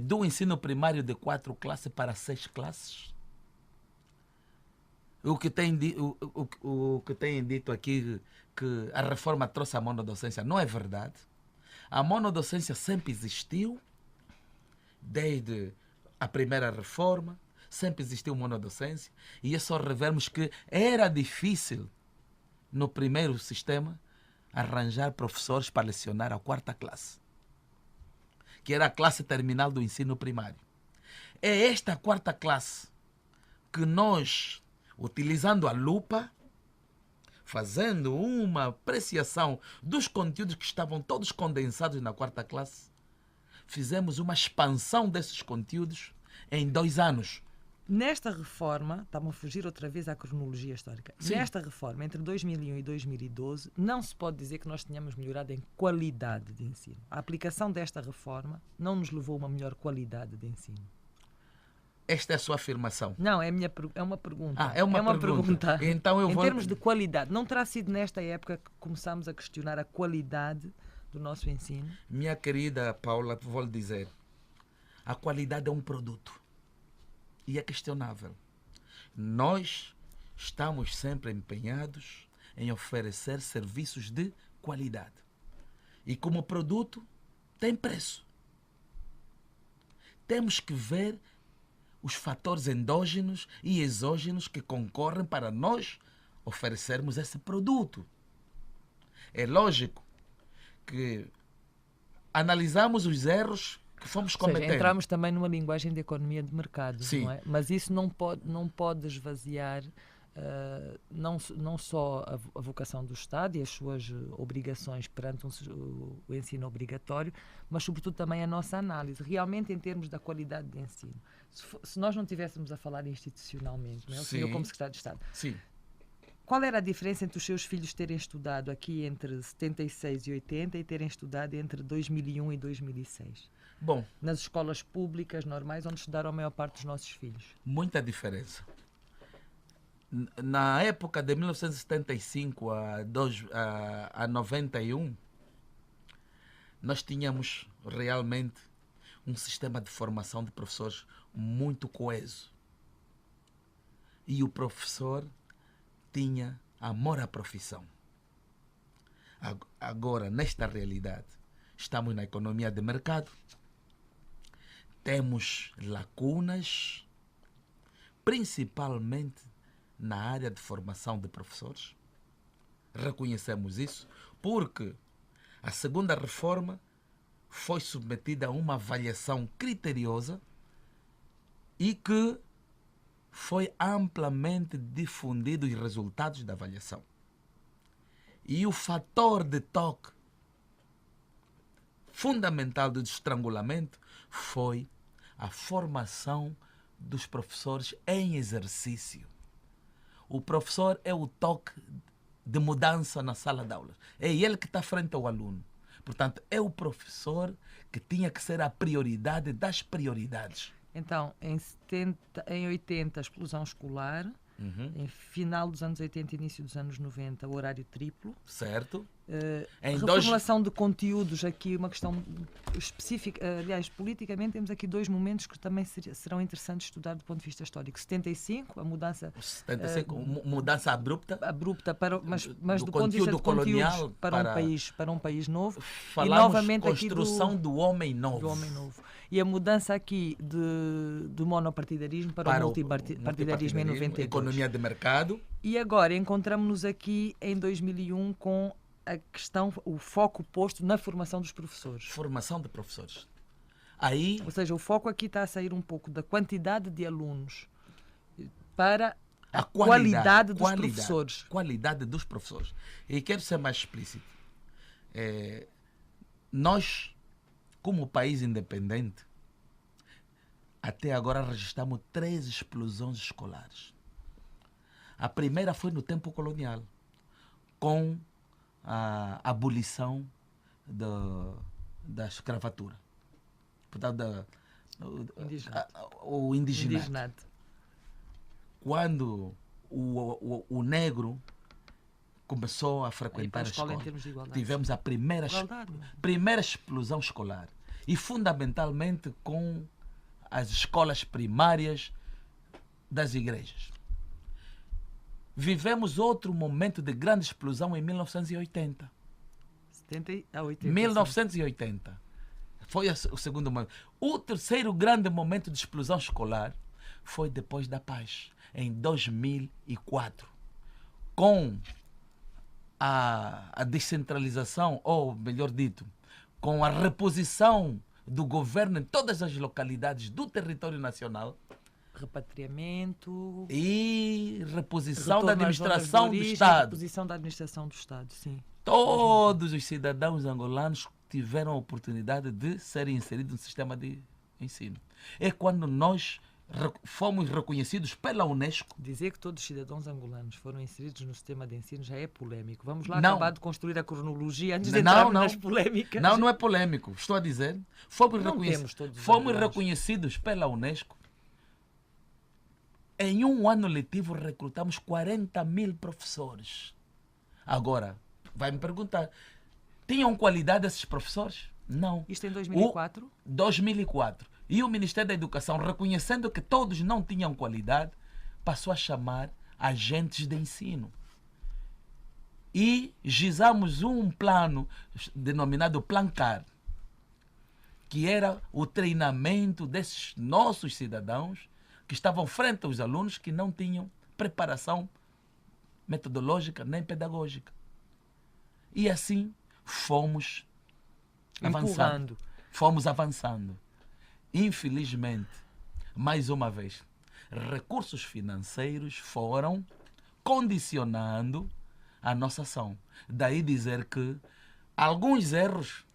do ensino primário de 4 classes para 6 classes. O que tem dito aqui que a reforma trouxe a monodocência não é verdade. A monodocência sempre existiu, desde a primeira reforma. Sempre existiu monodocência e é só revermos que era difícil, no primeiro sistema, arranjar professores para lecionar a 4ª classe, que era a classe terminal do ensino primário. É esta 4ª classe que nós, utilizando a lupa, fazendo uma apreciação dos conteúdos que estavam todos condensados na 4ª classe, fizemos uma expansão desses conteúdos em 2 anos. Nesta reforma, estamos a fugir outra vez à cronologia histórica. Sim. Nesta reforma, entre 2001 e 2012, não se pode dizer que nós tenhamos melhorado em qualidade de ensino. A aplicação desta reforma não nos levou a uma melhor qualidade de ensino. Esta é a sua afirmação? Não, é uma pergunta. É uma pergunta. Então eu em termos de qualidade, não terá sido nesta época que começamos a questionar a qualidade do nosso ensino? Minha querida Paula, vou lhe dizer, a qualidade é um produto. E é questionável. Nós estamos sempre empenhados em oferecer serviços de qualidade. E como produto, tem preço. Temos que ver os fatores endógenos e exógenos que concorrem para nós oferecermos esse produto. É lógico que analisamos os erros que fomos cometendo. Ou seja, entramos também numa linguagem de economia de mercado, sim, não é? Mas isso não pode esvaziar não só a vocação do Estado e as suas obrigações perante o ensino obrigatório, mas sobretudo também a nossa análise, realmente em termos da qualidade de ensino. Se nós não estivéssemos a falar institucionalmente, não é? O senhor como Secretário de Estado, sim, qual era a diferença entre os seus filhos terem estudado aqui entre 76 e 80 e terem estudado entre 2001 e 2006? Bom, nas escolas públicas normais onde estudaram a maior parte dos nossos filhos. Muita diferença. Na época de 1975 a 91, nós tínhamos realmente um sistema de formação de professores muito coeso. E o professor tinha amor à profissão. Agora, nesta realidade, estamos na economia de mercado, temos lacunas, principalmente na área de formação de professores. Reconhecemos isso porque a segunda reforma foi submetida a uma avaliação criteriosa e que foi amplamente difundido os resultados da avaliação. E o fator de toque fundamental do estrangulamento foi a formação dos professores em exercício. O professor é o toque de mudança na sala de aulas. É ele que está frente ao aluno. Portanto, é o professor que tinha que ser a prioridade das prioridades. Então, em 80, a explosão escolar. Em final dos anos 80 e início dos anos 90, o horário triplo. Certo. Reformulação de conteúdos, aqui uma questão específica. Aliás, politicamente temos aqui 2 momentos que também serão interessantes estudar do ponto de vista histórico. 75, a mudança... 75, mudança abrupta. Mas do ponto de vista de colonial para um país novo. Falamos e novamente construção aqui do homem novo. Do homem novo. E a mudança aqui do monopartidarismo para o multipartidarismo em 92. Economia de mercado. E agora encontramos-nos aqui em 2001 com a questão, o foco posto na formação dos professores. Formação de professores. Ou seja, o foco aqui está a sair um pouco da quantidade de alunos para A qualidade dos professores. Qualidade dos professores. E quero ser mais explícito. Nós, como país independente, até agora registramos 3 explosões escolares. A primeira foi no tempo colonial, com a abolição da escravatura. Portanto, o indigenato. Quando o negro começou a frequentar a escola, tivemos a primeira explosão escolar. E fundamentalmente com as escolas primárias das igrejas. Vivemos outro momento de grande explosão em 1980. 1980. Foi o segundo momento. O terceiro grande momento de explosão escolar foi depois da paz, em 2004. Com a descentralização, ou melhor dito, com a reposição do governo em todas as localidades do território nacional. Repatriamento e reposição da administração do Estado. Reposição da administração do Estado, sim. Todos os cidadãos angolanos tiveram a oportunidade de serem inseridos no sistema de ensino. É quando nós fomos reconhecidos pela Unesco. Dizer que todos os cidadãos angolanos foram inseridos no sistema de ensino já é polémico. Vamos lá acabar de construir a cronologia antes de entrarmos nas polémicas. Não é polémico. Estou a dizer. Fomos reconhecidos pela Unesco. Em um ano letivo recrutamos 40.000 professores. Agora, vai me perguntar, tinham qualidade esses professores? Não. Isto em 2004? 2004. E o Ministério da Educação, reconhecendo que todos não tinham qualidade, passou a chamar agentes de ensino. E gizamos um plano denominado Plancar, que era o treinamento desses nossos cidadãos que estavam frente aos alunos que não tinham preparação metodológica nem pedagógica. E assim fomos avançando. Fomos avançando. Infelizmente, mais uma vez, recursos financeiros foram condicionando a nossa ação. Daí dizer que alguns erros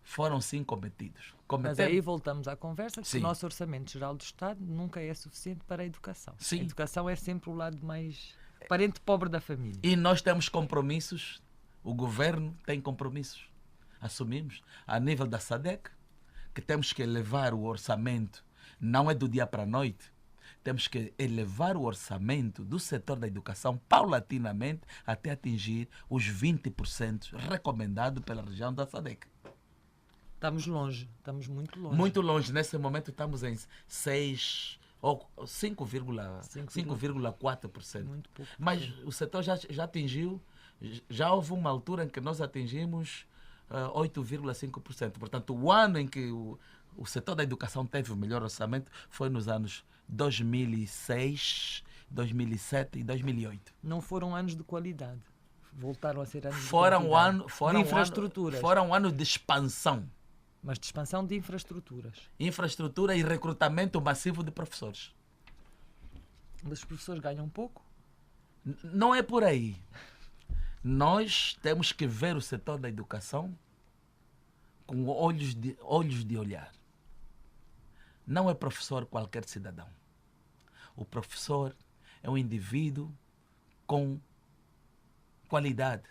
foram sim cometidos. Mas aí voltamos à conversa que o nosso Orçamento Geral do Estado nunca é suficiente para a educação. Sim. A educação é sempre o lado mais parente pobre da família. E nós temos compromissos, o governo tem compromissos. Assumimos a nível da SADC, que temos que elevar o orçamento, não é do dia para a noite, temos que elevar o orçamento do setor da educação paulatinamente até atingir os 20% recomendado pela região da SADC. Estamos longe, estamos muito longe. Muito longe. Nesse momento estamos em 6 ou 5,4%. Muito pouco. Mas o setor já atingiu, já houve uma altura em que nós atingimos 8,5%. Portanto, o ano em que o setor da educação teve o melhor orçamento foi nos anos 2006, 2007 e 2008. Não foram anos de qualidade. Voltaram a ser anos de infraestruturas. Foram anos de expansão. Mas de expansão de infraestruturas. Infraestrutura e recrutamento massivo de professores. Mas os professores ganham pouco? Não é por aí. Nós temos que ver o setor da educação com olhos de olhar. Não é professor qualquer cidadão. O professor é um indivíduo com qualidade.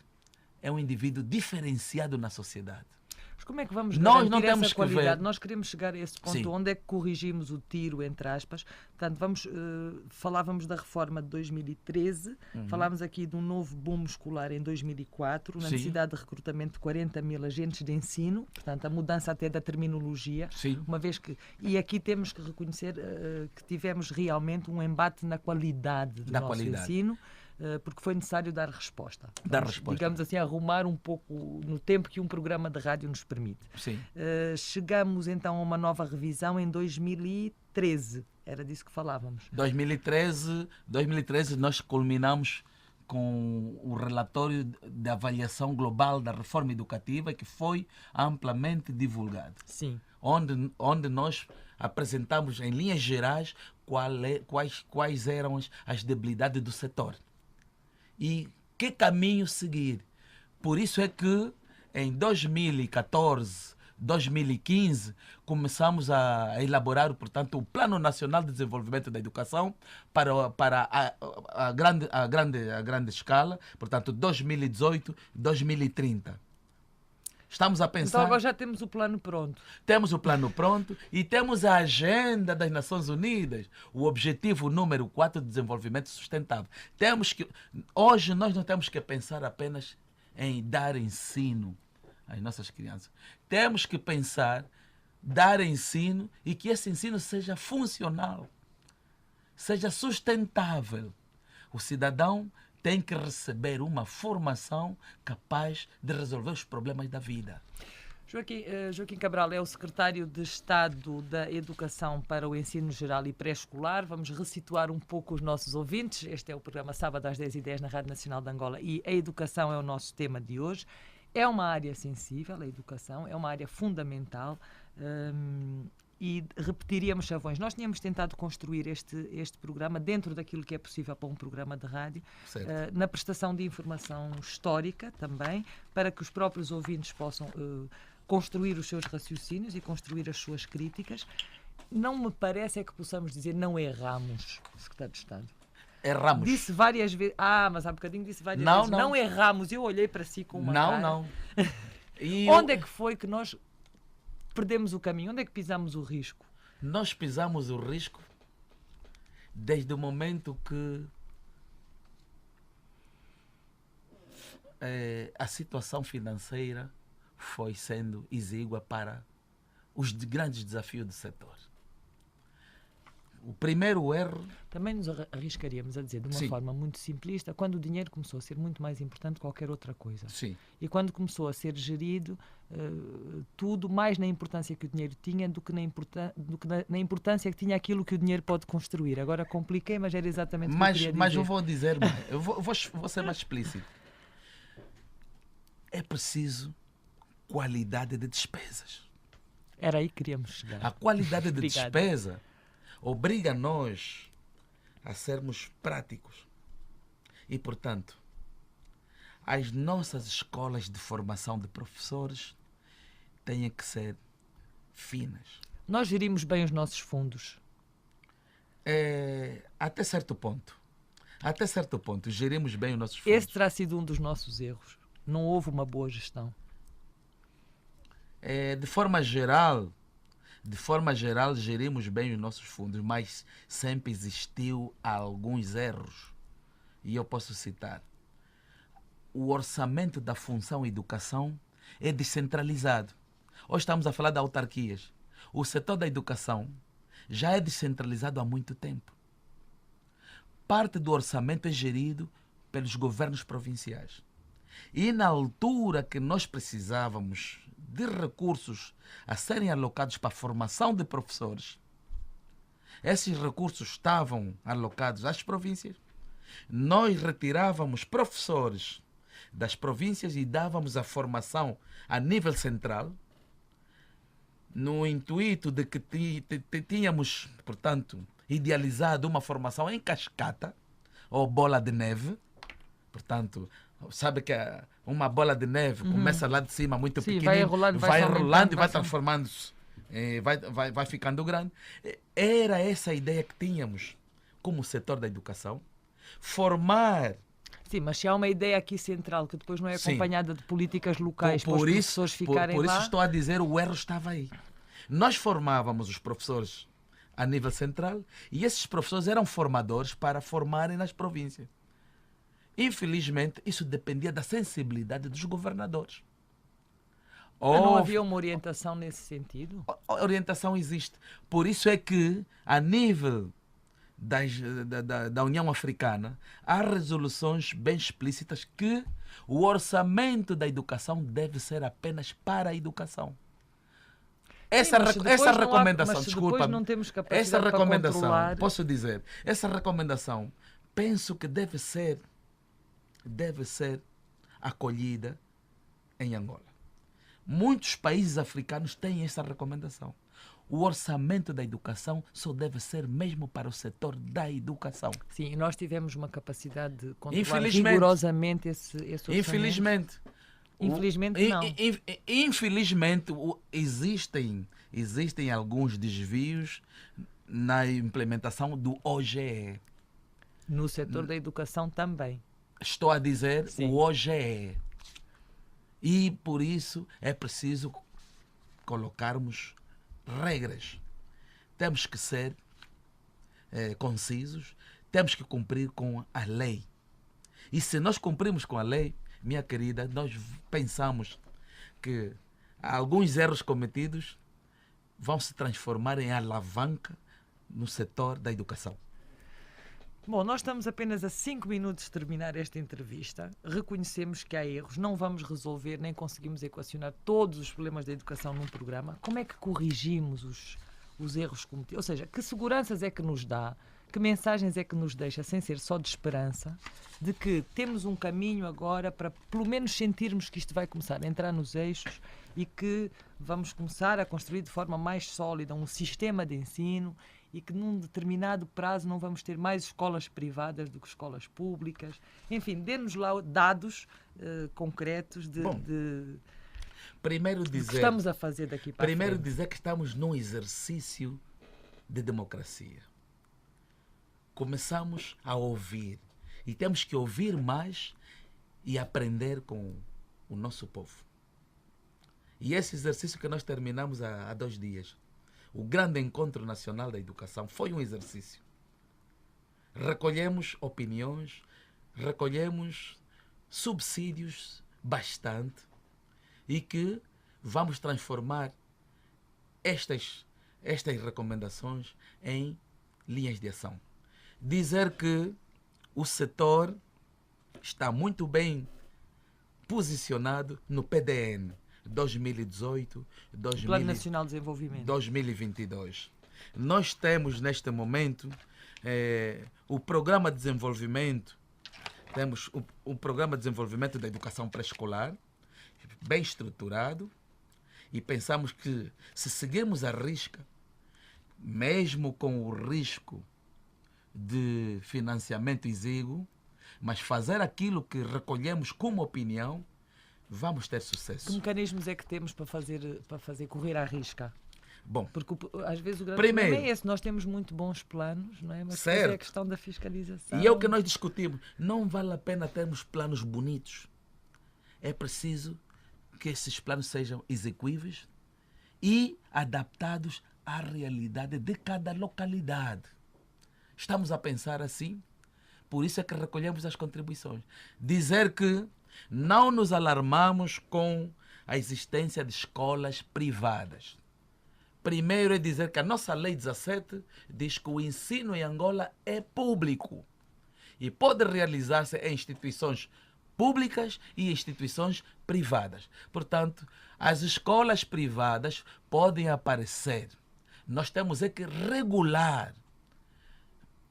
É um indivíduo diferenciado na sociedade. Mas como é que vamos garantir essa qualidade? Nós queremos chegar a esse ponto. Sim. Onde é que corrigimos o tiro, entre aspas. Portanto, falávamos da reforma de 2013, falámos aqui de um novo boom escolar em 2004, na necessidade de recrutamento de 40.000 agentes de ensino, portanto, a mudança até da terminologia. Sim. Uma vez que... E aqui temos que reconhecer que tivemos realmente um embate na qualidade do nosso ensino, porque foi necessário dar resposta. Digamos assim, arrumar um pouco no tempo que um programa de rádio nos permite. Sim. Chegamos então a uma nova revisão em 2013. Era disso que falávamos. 2013 nós culminamos com o relatório de avaliação global da reforma educativa, que foi amplamente divulgado. Sim. Onde nós apresentamos em linhas gerais quais eram as debilidades do setor e que caminho seguir. Por isso é que em 2014, 2015, começamos a elaborar, portanto, o Plano Nacional de Desenvolvimento da Educação para a grande escala, portanto, 2018, 2030. Estamos a pensar... Então agora já temos o plano pronto. Temos o plano pronto e temos a agenda das Nações Unidas, o objetivo número 4 de desenvolvimento sustentável. Hoje nós não temos que pensar apenas em dar ensino às nossas crianças. Temos que pensar, dar ensino e que esse ensino seja funcional, seja sustentável. O cidadão tem que receber uma formação capaz de resolver os problemas da vida. Joaquim Cabral é o secretário de Estado da Educação para o Ensino Geral e Pré-Escolar. Vamos ressituar um pouco os nossos ouvintes. Este é o programa Sábado às 10h10 na Rádio Nacional de Angola e a educação é o nosso tema de hoje. É uma área sensível, a educação, é uma área fundamental e repetiríamos chavões. Nós tínhamos tentado construir este programa dentro daquilo que é possível para um programa de rádio, na prestação de informação histórica também, para que os próprios ouvintes possam construir os seus raciocínios e construir as suas críticas. Não me parece que possamos dizer não erramos, Secretário de Estado. Erramos. Disse várias vezes. Mas há bocadinho disse várias vezes. Não erramos. Eu olhei para si com uma cara. Não. Onde é que foi que nós perdemos o caminho? Onde é que pisamos o risco? Nós pisamos o risco desde o momento que a situação financeira foi sendo exígua para os grandes desafios do setor. O primeiro erro... Também nos arriscaríamos a dizer, de uma forma muito simplista, quando o dinheiro começou a ser muito mais importante que qualquer outra coisa. Sim. E quando começou a ser gerido tudo mais na importância que o dinheiro tinha do que na importância que tinha aquilo que o dinheiro pode construir. Agora compliquei, mas era exatamente o que eu queria dizer. Mas eu vou dizer, eu vou ser mais explícito. É preciso qualidade de despesas. Era aí que queríamos chegar. A qualidade de despesa obriga nós a sermos práticos. E, portanto, as nossas escolas de formação de professores têm que ser finas. Nós gerimos bem os nossos fundos? Até certo ponto. Até certo ponto, gerimos bem os nossos fundos. Esse terá sido um dos nossos erros. Não houve uma boa gestão. De forma geral, gerimos bem os nossos fundos, mas sempre existiu alguns erros. E eu posso citar. O orçamento da função educação é descentralizado. Hoje estamos a falar de autarquias. O setor da educação já é descentralizado há muito tempo. Parte do orçamento é gerido pelos governos provinciais. E na altura que nós precisávamos de recursos a serem alocados para a formação de professores, esses recursos estavam alocados às províncias. Nós retirávamos professores das províncias e dávamos a formação a nível central, no intuito de que tínhamos, portanto, idealizado uma formação em cascata ou bola de neve. Portanto, sabe que uma bola de neve começa lá de cima muito pequenininha, vai rolando e vai transformando-se, vai ficando grande. Era essa a ideia que tínhamos como setor da educação. Formar... Sim, mas se há uma ideia aqui central que depois não é acompanhada de políticas locais para os professores ficarem lá... Por isso estou a dizer, o erro estava aí. Nós formávamos os professores a nível central e esses professores eram formadores para formarem nas províncias. Infelizmente, isso dependia da sensibilidade dos governadores. Não havia uma orientação nesse sentido? A orientação existe. Por isso é que, a nível da União Africana, há resoluções bem explícitas que o orçamento da educação deve ser apenas para a educação. Essa recomendação, desculpa, não temos capacidade para controlar... posso dizer, essa recomendação, penso que deve ser deve ser acolhida em Angola. Muitos países africanos têm essa recomendação. O orçamento da educação só deve ser mesmo para o setor da educação. Sim, nós tivemos uma capacidade de controlar rigorosamente esse orçamento. Infelizmente. Infelizmente não. Infelizmente existem alguns desvios na implementação do OGE. No setor da educação também. Estou a dizer o OGE. E por isso é preciso colocarmos regras. Temos que ser concisos, temos que cumprir com a lei. E se nós cumprirmos com a lei, minha querida, nós pensamos que alguns erros cometidos vão se transformar em alavanca no setor da educação. Bom, nós estamos apenas a 5 minutos de terminar esta entrevista. Reconhecemos que há erros, não vamos resolver, nem conseguimos equacionar todos os problemas da educação num programa. Como é que corrigimos os erros cometidos? Ou seja, que seguranças é que nos dá, que mensagens é que nos deixa, sem ser só de esperança, de que temos um caminho agora para pelo menos sentirmos que isto vai começar a entrar nos eixos e que vamos começar a construir de forma mais sólida um sistema de ensino e que num determinado prazo não vamos ter mais escolas privadas do que escolas públicas. Enfim, dê-nos lá dados concretos de primeiro do dizer, que estamos a fazer daqui para primeiro frente. dizer que estamos num exercício de democracia. Começamos a ouvir e temos que ouvir mais e aprender com o nosso povo. E esse exercício que nós terminamos há 2 dias, o Grande Encontro Nacional da Educação, foi um exercício. Recolhemos opiniões, recolhemos subsídios bastante e que vamos transformar estas recomendações em linhas de ação. Dizer que o setor está muito bem posicionado no PDN 2018, Plano Nacional de Desenvolvimento 2022. Nós temos neste momento o programa de desenvolvimento, temos o programa de desenvolvimento da educação pré-escolar, bem estruturado, e pensamos que se seguirmos à risca, mesmo com o risco de financiamento exíguo, mas fazer aquilo que recolhemos como opinião, vamos ter sucesso. Que mecanismos é que temos para fazer correr à risca? Bom, porque às vezes o grande primeiro, problema é esse. Nós temos muito bons planos, não é? Mas certo, depois é a questão da fiscalização. E é o que nós discutimos. Não vale a pena termos planos bonitos. É preciso que esses planos sejam execuíveis e adaptados à realidade de cada localidade. Estamos a pensar assim, por isso é que recolhemos as contribuições. Dizer que não nos alarmamos com a existência de escolas privadas. Primeiro é dizer que a nossa Lei 17 diz que o ensino em Angola é público e pode realizar-se em instituições públicas e instituições privadas. Portanto, as escolas privadas podem aparecer. Nós temos é que regular.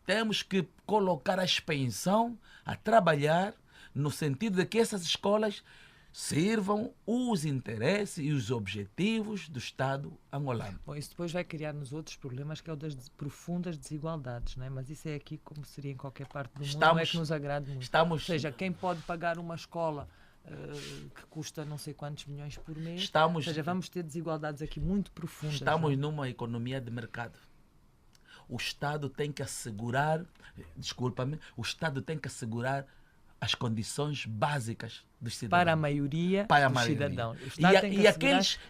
Temos que colocar a expensão a trabalhar no sentido de que essas escolas sirvam os interesses e os objetivos do Estado angolano. Bom, isso depois vai criar-nos outros problemas, que é o das profundas desigualdades, não é? Mas isso é aqui, como seria em qualquer parte do mundo, não é que nos agrade muito. Ou seja, quem pode pagar uma escola que custa não sei quantos milhões por mês, ou seja, vamos ter desigualdades aqui muito profundas. Estamos numa economia de mercado. O Estado tem que assegurar, o Estado tem que assegurar as condições básicas dos cidadãos. Para a maioria dos cidadãos. E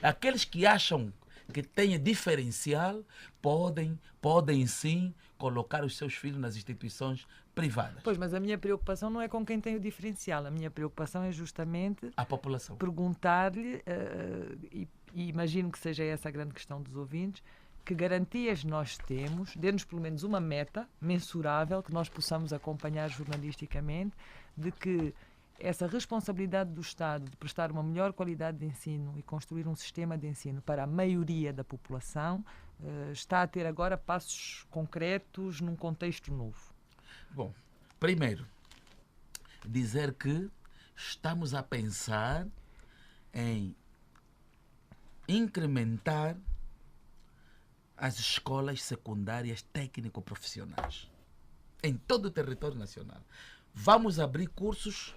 aqueles que acham que têm diferencial podem sim colocar os seus filhos nas instituições privadas. Pois, mas a minha preocupação não é com quem tem o diferencial. A minha preocupação é justamente a população. Perguntar-lhe, e imagino que seja essa a grande questão dos ouvintes, que garantias nós temos, dê-nos pelo menos uma meta mensurável que nós possamos acompanhar jornalisticamente, de que essa responsabilidade do Estado de prestar uma melhor qualidade de ensino e construir um sistema de ensino para a maioria da população está a ter agora passos concretos num contexto novo. Bom, primeiro, dizer que estamos a pensar em incrementar as escolas secundárias técnico-profissionais em todo o território nacional. Vamos abrir cursos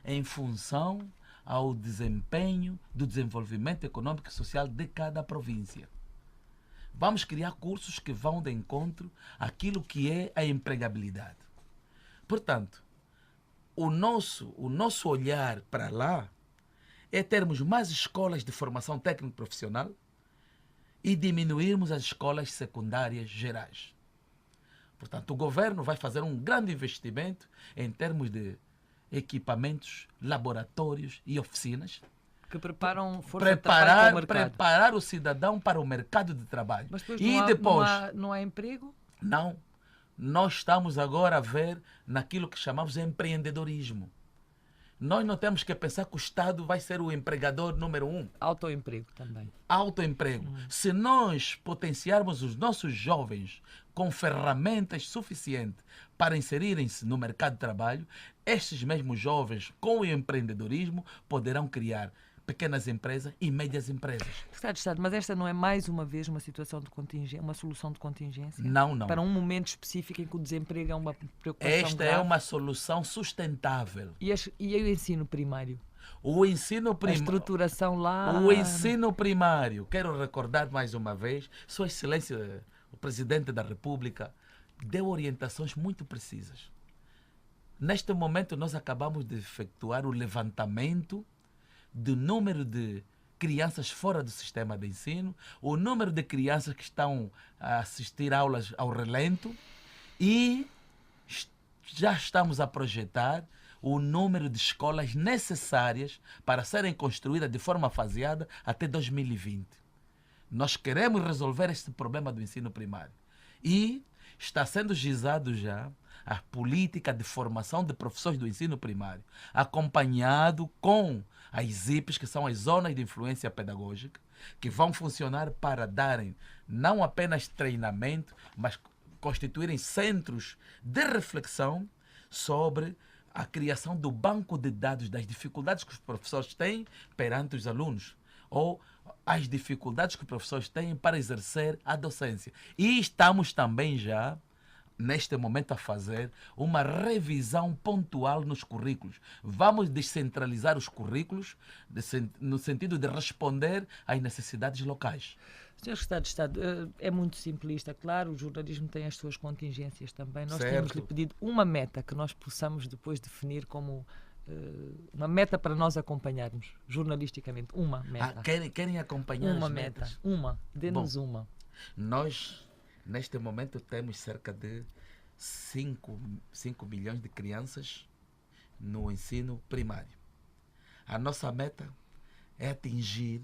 em função ao desempenho do desenvolvimento econômico e social de cada província. Vamos criar cursos que vão de encontro àquilo que é a empregabilidade. Portanto, o nosso olhar para lá é termos mais escolas de formação técnico-profissional e diminuirmos as escolas secundárias gerais. Portanto, o governo vai fazer um grande investimento em termos de equipamentos, laboratórios e oficinas que preparam força de trabalho para o mercado. Preparar o cidadão para o mercado de trabalho. Mas depois não há emprego? Não. Nós estamos agora a ver naquilo que chamamos de empreendedorismo. Nós não temos que pensar que o Estado vai ser o empregador número 1. Autoemprego também. Autoemprego. Se nós potenciarmos os nossos jovens com ferramentas suficientes para inserirem-se no mercado de trabalho, estes mesmos jovens com o empreendedorismo poderão criar pequenas empresas e médias empresas. Secretário de Estado, mas esta não é mais uma vez uma situação de contingência, uma solução de contingência? Não, não. Para um momento específico em que o desemprego é uma preocupação Esta grave. é uma solução sustentável. E o ensino primário? O ensino primário. A estruturação lá. O ensino primário. Quero recordar mais uma vez, Sua Excelência, o Presidente da República, deu orientações muito precisas. Neste momento, nós acabamos de efetuar o levantamento do número de crianças fora do sistema de ensino, o número de crianças que estão a assistir aulas ao relento e já estamos a projetar o número de escolas necessárias para serem construídas de forma faseada até 2020. Nós queremos resolver este problema do ensino primário e está sendo gizado já a política de formação de professores do ensino primário, acompanhado com as IPs, que são as zonas de influência pedagógica, que vão funcionar para darem não apenas treinamento, mas constituírem centros de reflexão sobre a criação do banco de dados das dificuldades que os professores têm perante os alunos, ou as dificuldades que os professores têm para exercer a docência. E estamos também já neste momento a fazer uma revisão pontual nos currículos. Vamos descentralizar os currículos no sentido de responder às necessidades locais. Senhor Secretário de Estado, é muito simplista, claro, o jornalismo tem as suas contingências também. Nós temos-lhe pedido uma meta que nós possamos depois definir como uma meta para nós acompanharmos, jornalisticamente. Uma meta. Querem acompanhar uma as meta? metas? Dê-nos uma. Nós, neste momento, temos cerca de 5 milhões de crianças no ensino primário. A nossa meta é atingir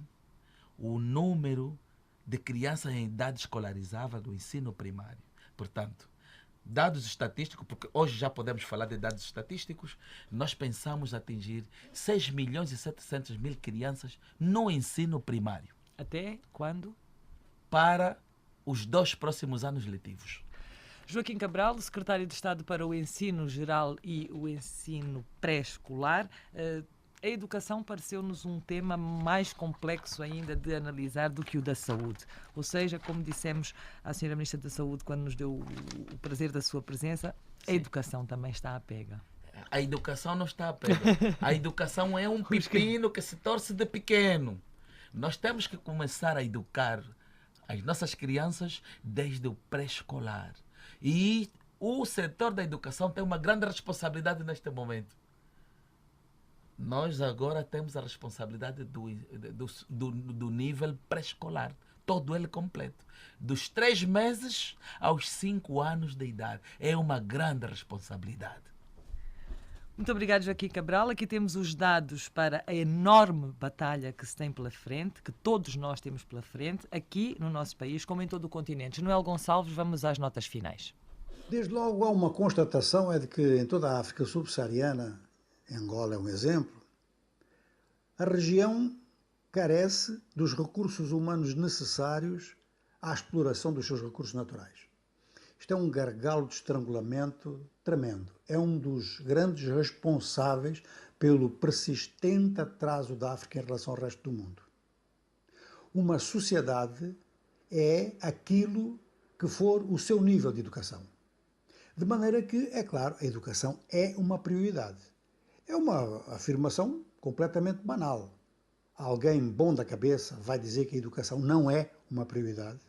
o número de crianças em idade escolarizável do ensino primário. Portanto, dados estatísticos, porque hoje já podemos falar de dados estatísticos, nós pensamos atingir 6 milhões e 700 mil crianças no ensino primário. Até quando? Para os 2 próximos anos letivos. Joaquim Cabral, Secretário de Estado para o Ensino Geral e o Ensino Pré-Escolar. A educação pareceu-nos um tema mais complexo ainda de analisar do que o da saúde. Ou seja, como dissemos à Sra. Ministra da Saúde quando nos deu o prazer da sua presença, a educação também está à pega. A educação não está à pega. A educação é um pepino que se torce de pequeno. Nós temos que começar a educar as nossas crianças desde o pré-escolar. E o setor da educação tem uma grande responsabilidade neste momento. Nós agora temos a responsabilidade do nível pré-escolar, todo ele completo. Dos 3 meses aos 5 anos de idade. É uma grande responsabilidade. Muito obrigado, Joaquim Cabral. Aqui temos os dados para a enorme batalha que se tem pela frente, que todos nós temos pela frente, aqui no nosso país, como em todo o continente. Noel Gonçalves, vamos às notas finais. Desde logo há uma constatação, é de que em toda a África subsaariana, Angola é um exemplo, a região carece dos recursos humanos necessários à exploração dos seus recursos naturais. Isto é um gargalo de estrangulamento tremendo. É um dos grandes responsáveis pelo persistente atraso da África em relação ao resto do mundo. Uma sociedade é aquilo que for o seu nível de educação. De maneira que, é claro, a educação é uma prioridade. É uma afirmação completamente banal. Alguém bom da cabeça vai dizer que a educação não é uma prioridade?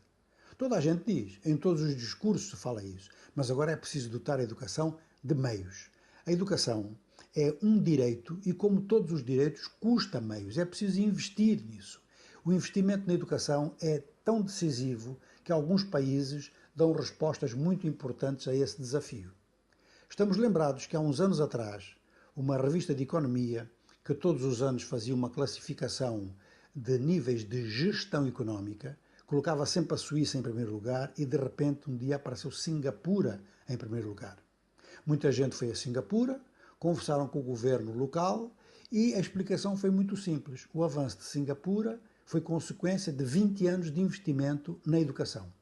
Toda a gente diz, em todos os discursos se fala isso, mas agora é preciso dotar a educação de meios. A educação é um direito e, como todos os direitos, custa meios. É preciso investir nisso. O investimento na educação é tão decisivo que alguns países dão respostas muito importantes a esse desafio. Estamos lembrados que há uns anos atrás, uma revista de economia, que todos os anos fazia uma classificação de níveis de gestão económica, colocava sempre a Suíça em primeiro lugar e, de repente, um dia apareceu Singapura em primeiro lugar. Muita gente foi a Singapura, conversaram com o governo local e a explicação foi muito simples. O avanço de Singapura foi consequência de 20 anos de investimento na educação.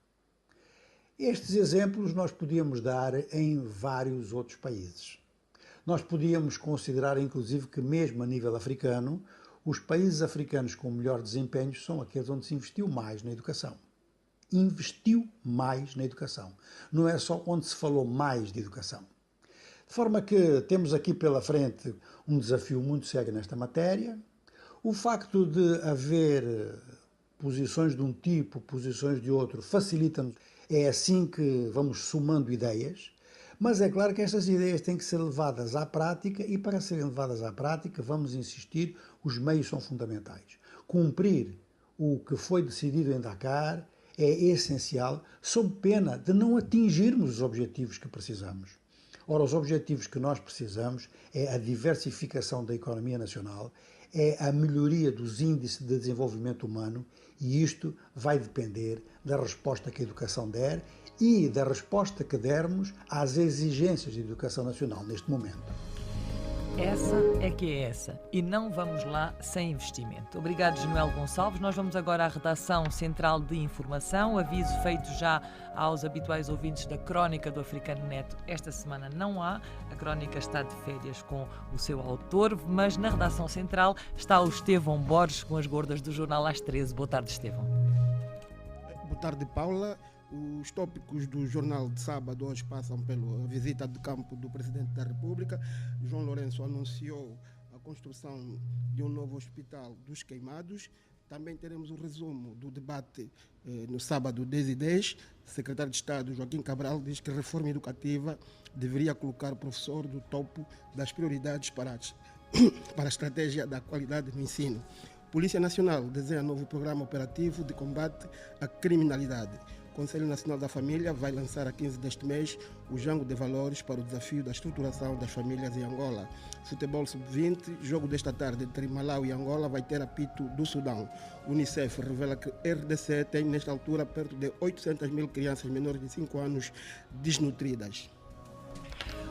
Estes exemplos nós podíamos dar em vários outros países. Nós podíamos considerar, inclusive, que mesmo a nível africano, os países africanos com melhor desempenho são aqueles onde se investiu mais na educação. Investiu mais na educação. Não é só onde se falou mais de educação. De forma que temos aqui pela frente um desafio muito sério nesta matéria. O facto de haver posições de um tipo, posições de outro, facilita-nos. É assim que vamos somando ideias. Mas é claro que estas ideias têm que ser levadas à prática e, para serem levadas à prática, vamos insistir, os meios são fundamentais. Cumprir o que foi decidido em Dakar é essencial, sob pena de não atingirmos os objetivos que precisamos. Ora, os objetivos que nós precisamos é a diversificação da economia nacional, é a melhoria dos índices de desenvolvimento humano e isto vai depender da resposta que a educação der e da resposta que dermos às exigências de educação nacional neste momento. Essa é que é essa. E não vamos lá sem investimento. Obrigado, Genuel Gonçalves. Nós vamos agora à redação central de informação. Aviso feito já aos habituais ouvintes da Crónica do Africano Neto. Esta semana não há. A Crónica está de férias com o seu autor, mas na redação central está o Estevão Borges com as gordas do Jornal às 13. Boa tarde, Estevão. Boa tarde, Paula. Os tópicos do Jornal de Sábado hoje passam pela visita de campo do Presidente da República. João Lourenço anunciou a construção de um novo hospital dos Queimados. Também teremos um resumo do debate no sábado 10h10. O secretário de Estado, Joaquim Cabral, diz que a reforma educativa deveria colocar o professor do topo das prioridades para a estratégia da qualidade no ensino. Polícia Nacional desenha novo programa operativo de combate à criminalidade. O Conselho Nacional da Família vai lançar a 15 deste mês o Jango de Valores para o desafio da estruturação das famílias em Angola. Futebol Sub-20, jogo desta tarde entre Malawi e Angola, vai ter apito do Sudão. O Unicef revela que RDC tem, nesta altura, perto de 800 mil crianças menores de 5 anos desnutridas.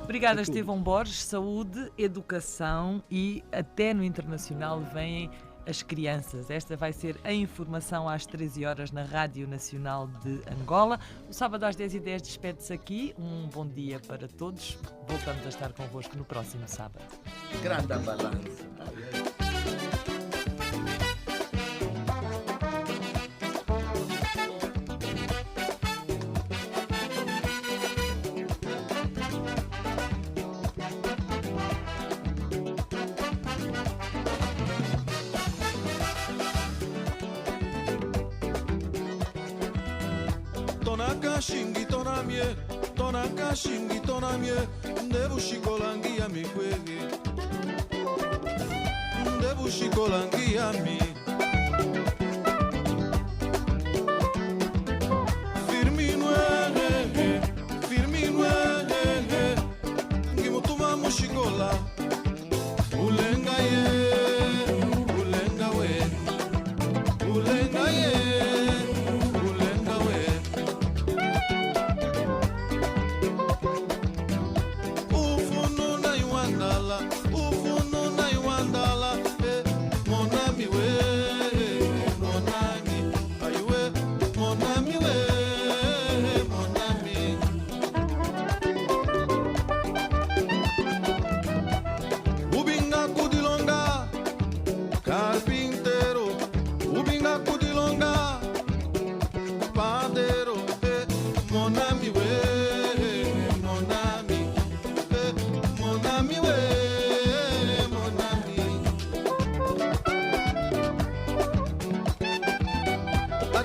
Obrigada, Estevão Borges. Saúde, educação e até no internacional vêm as crianças. Esta vai ser a informação às 13 horas na Rádio Nacional de Angola. O sábado às 10h10 despede-se aqui. Um bom dia para todos. Voltamos a estar convosco no próximo sábado. Grande balança. Shingi tonamie ndebu shikolangia mikwege ndebu shikolangia mi firminwe ngimutuma mushikola ulenga ye ulenga we ulenga ye Monami we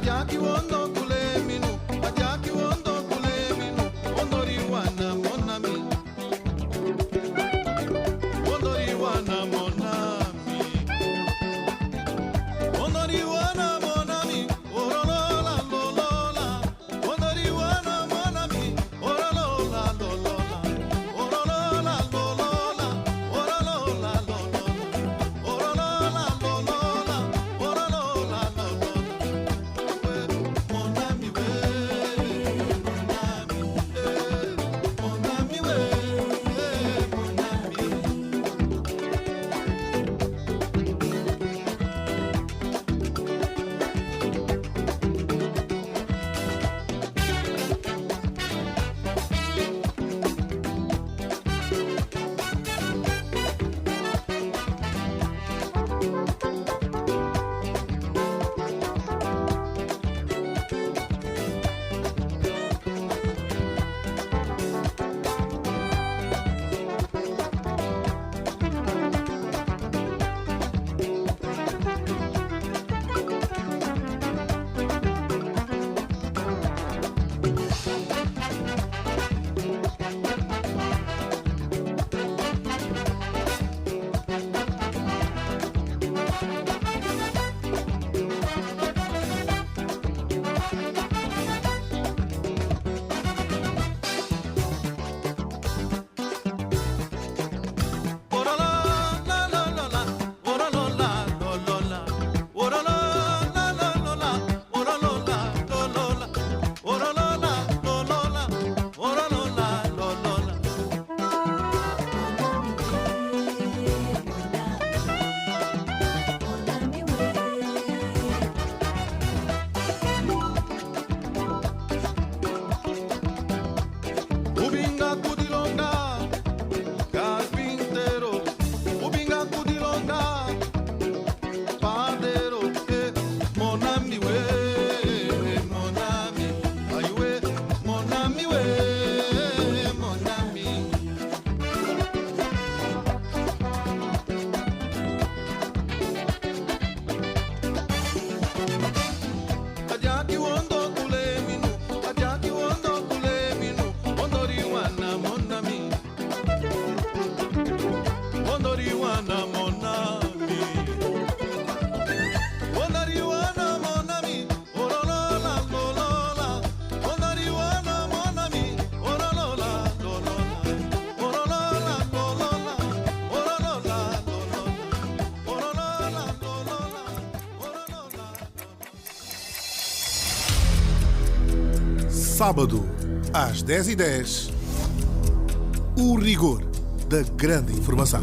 Ajaki wondo kuleminu, ajaki wondo kuleminu, ondoriwana monami, ondoriwana monami, ondoriwana monami, orolola lolola, ondoriwana monami, orolola lolola, orolola lolola, orolola lolola, orolola lolola, orolola lolola. Ubinga kudilonga, carpintero. Ubinga kudilonga, padeiro. Monami we, monami. Ay we, monami we, monami. Ajaki wondo kuleminu, ajaki wondo kuleminu. Ondoriwana monami, ondoriwana monami, ondoriwana monami, orolola lolola, ondoriwana monami, orolola lolola, orolola lolola, orolola lolola, orolola lolola. Sábado, às 10h10, o rigor da grande informação.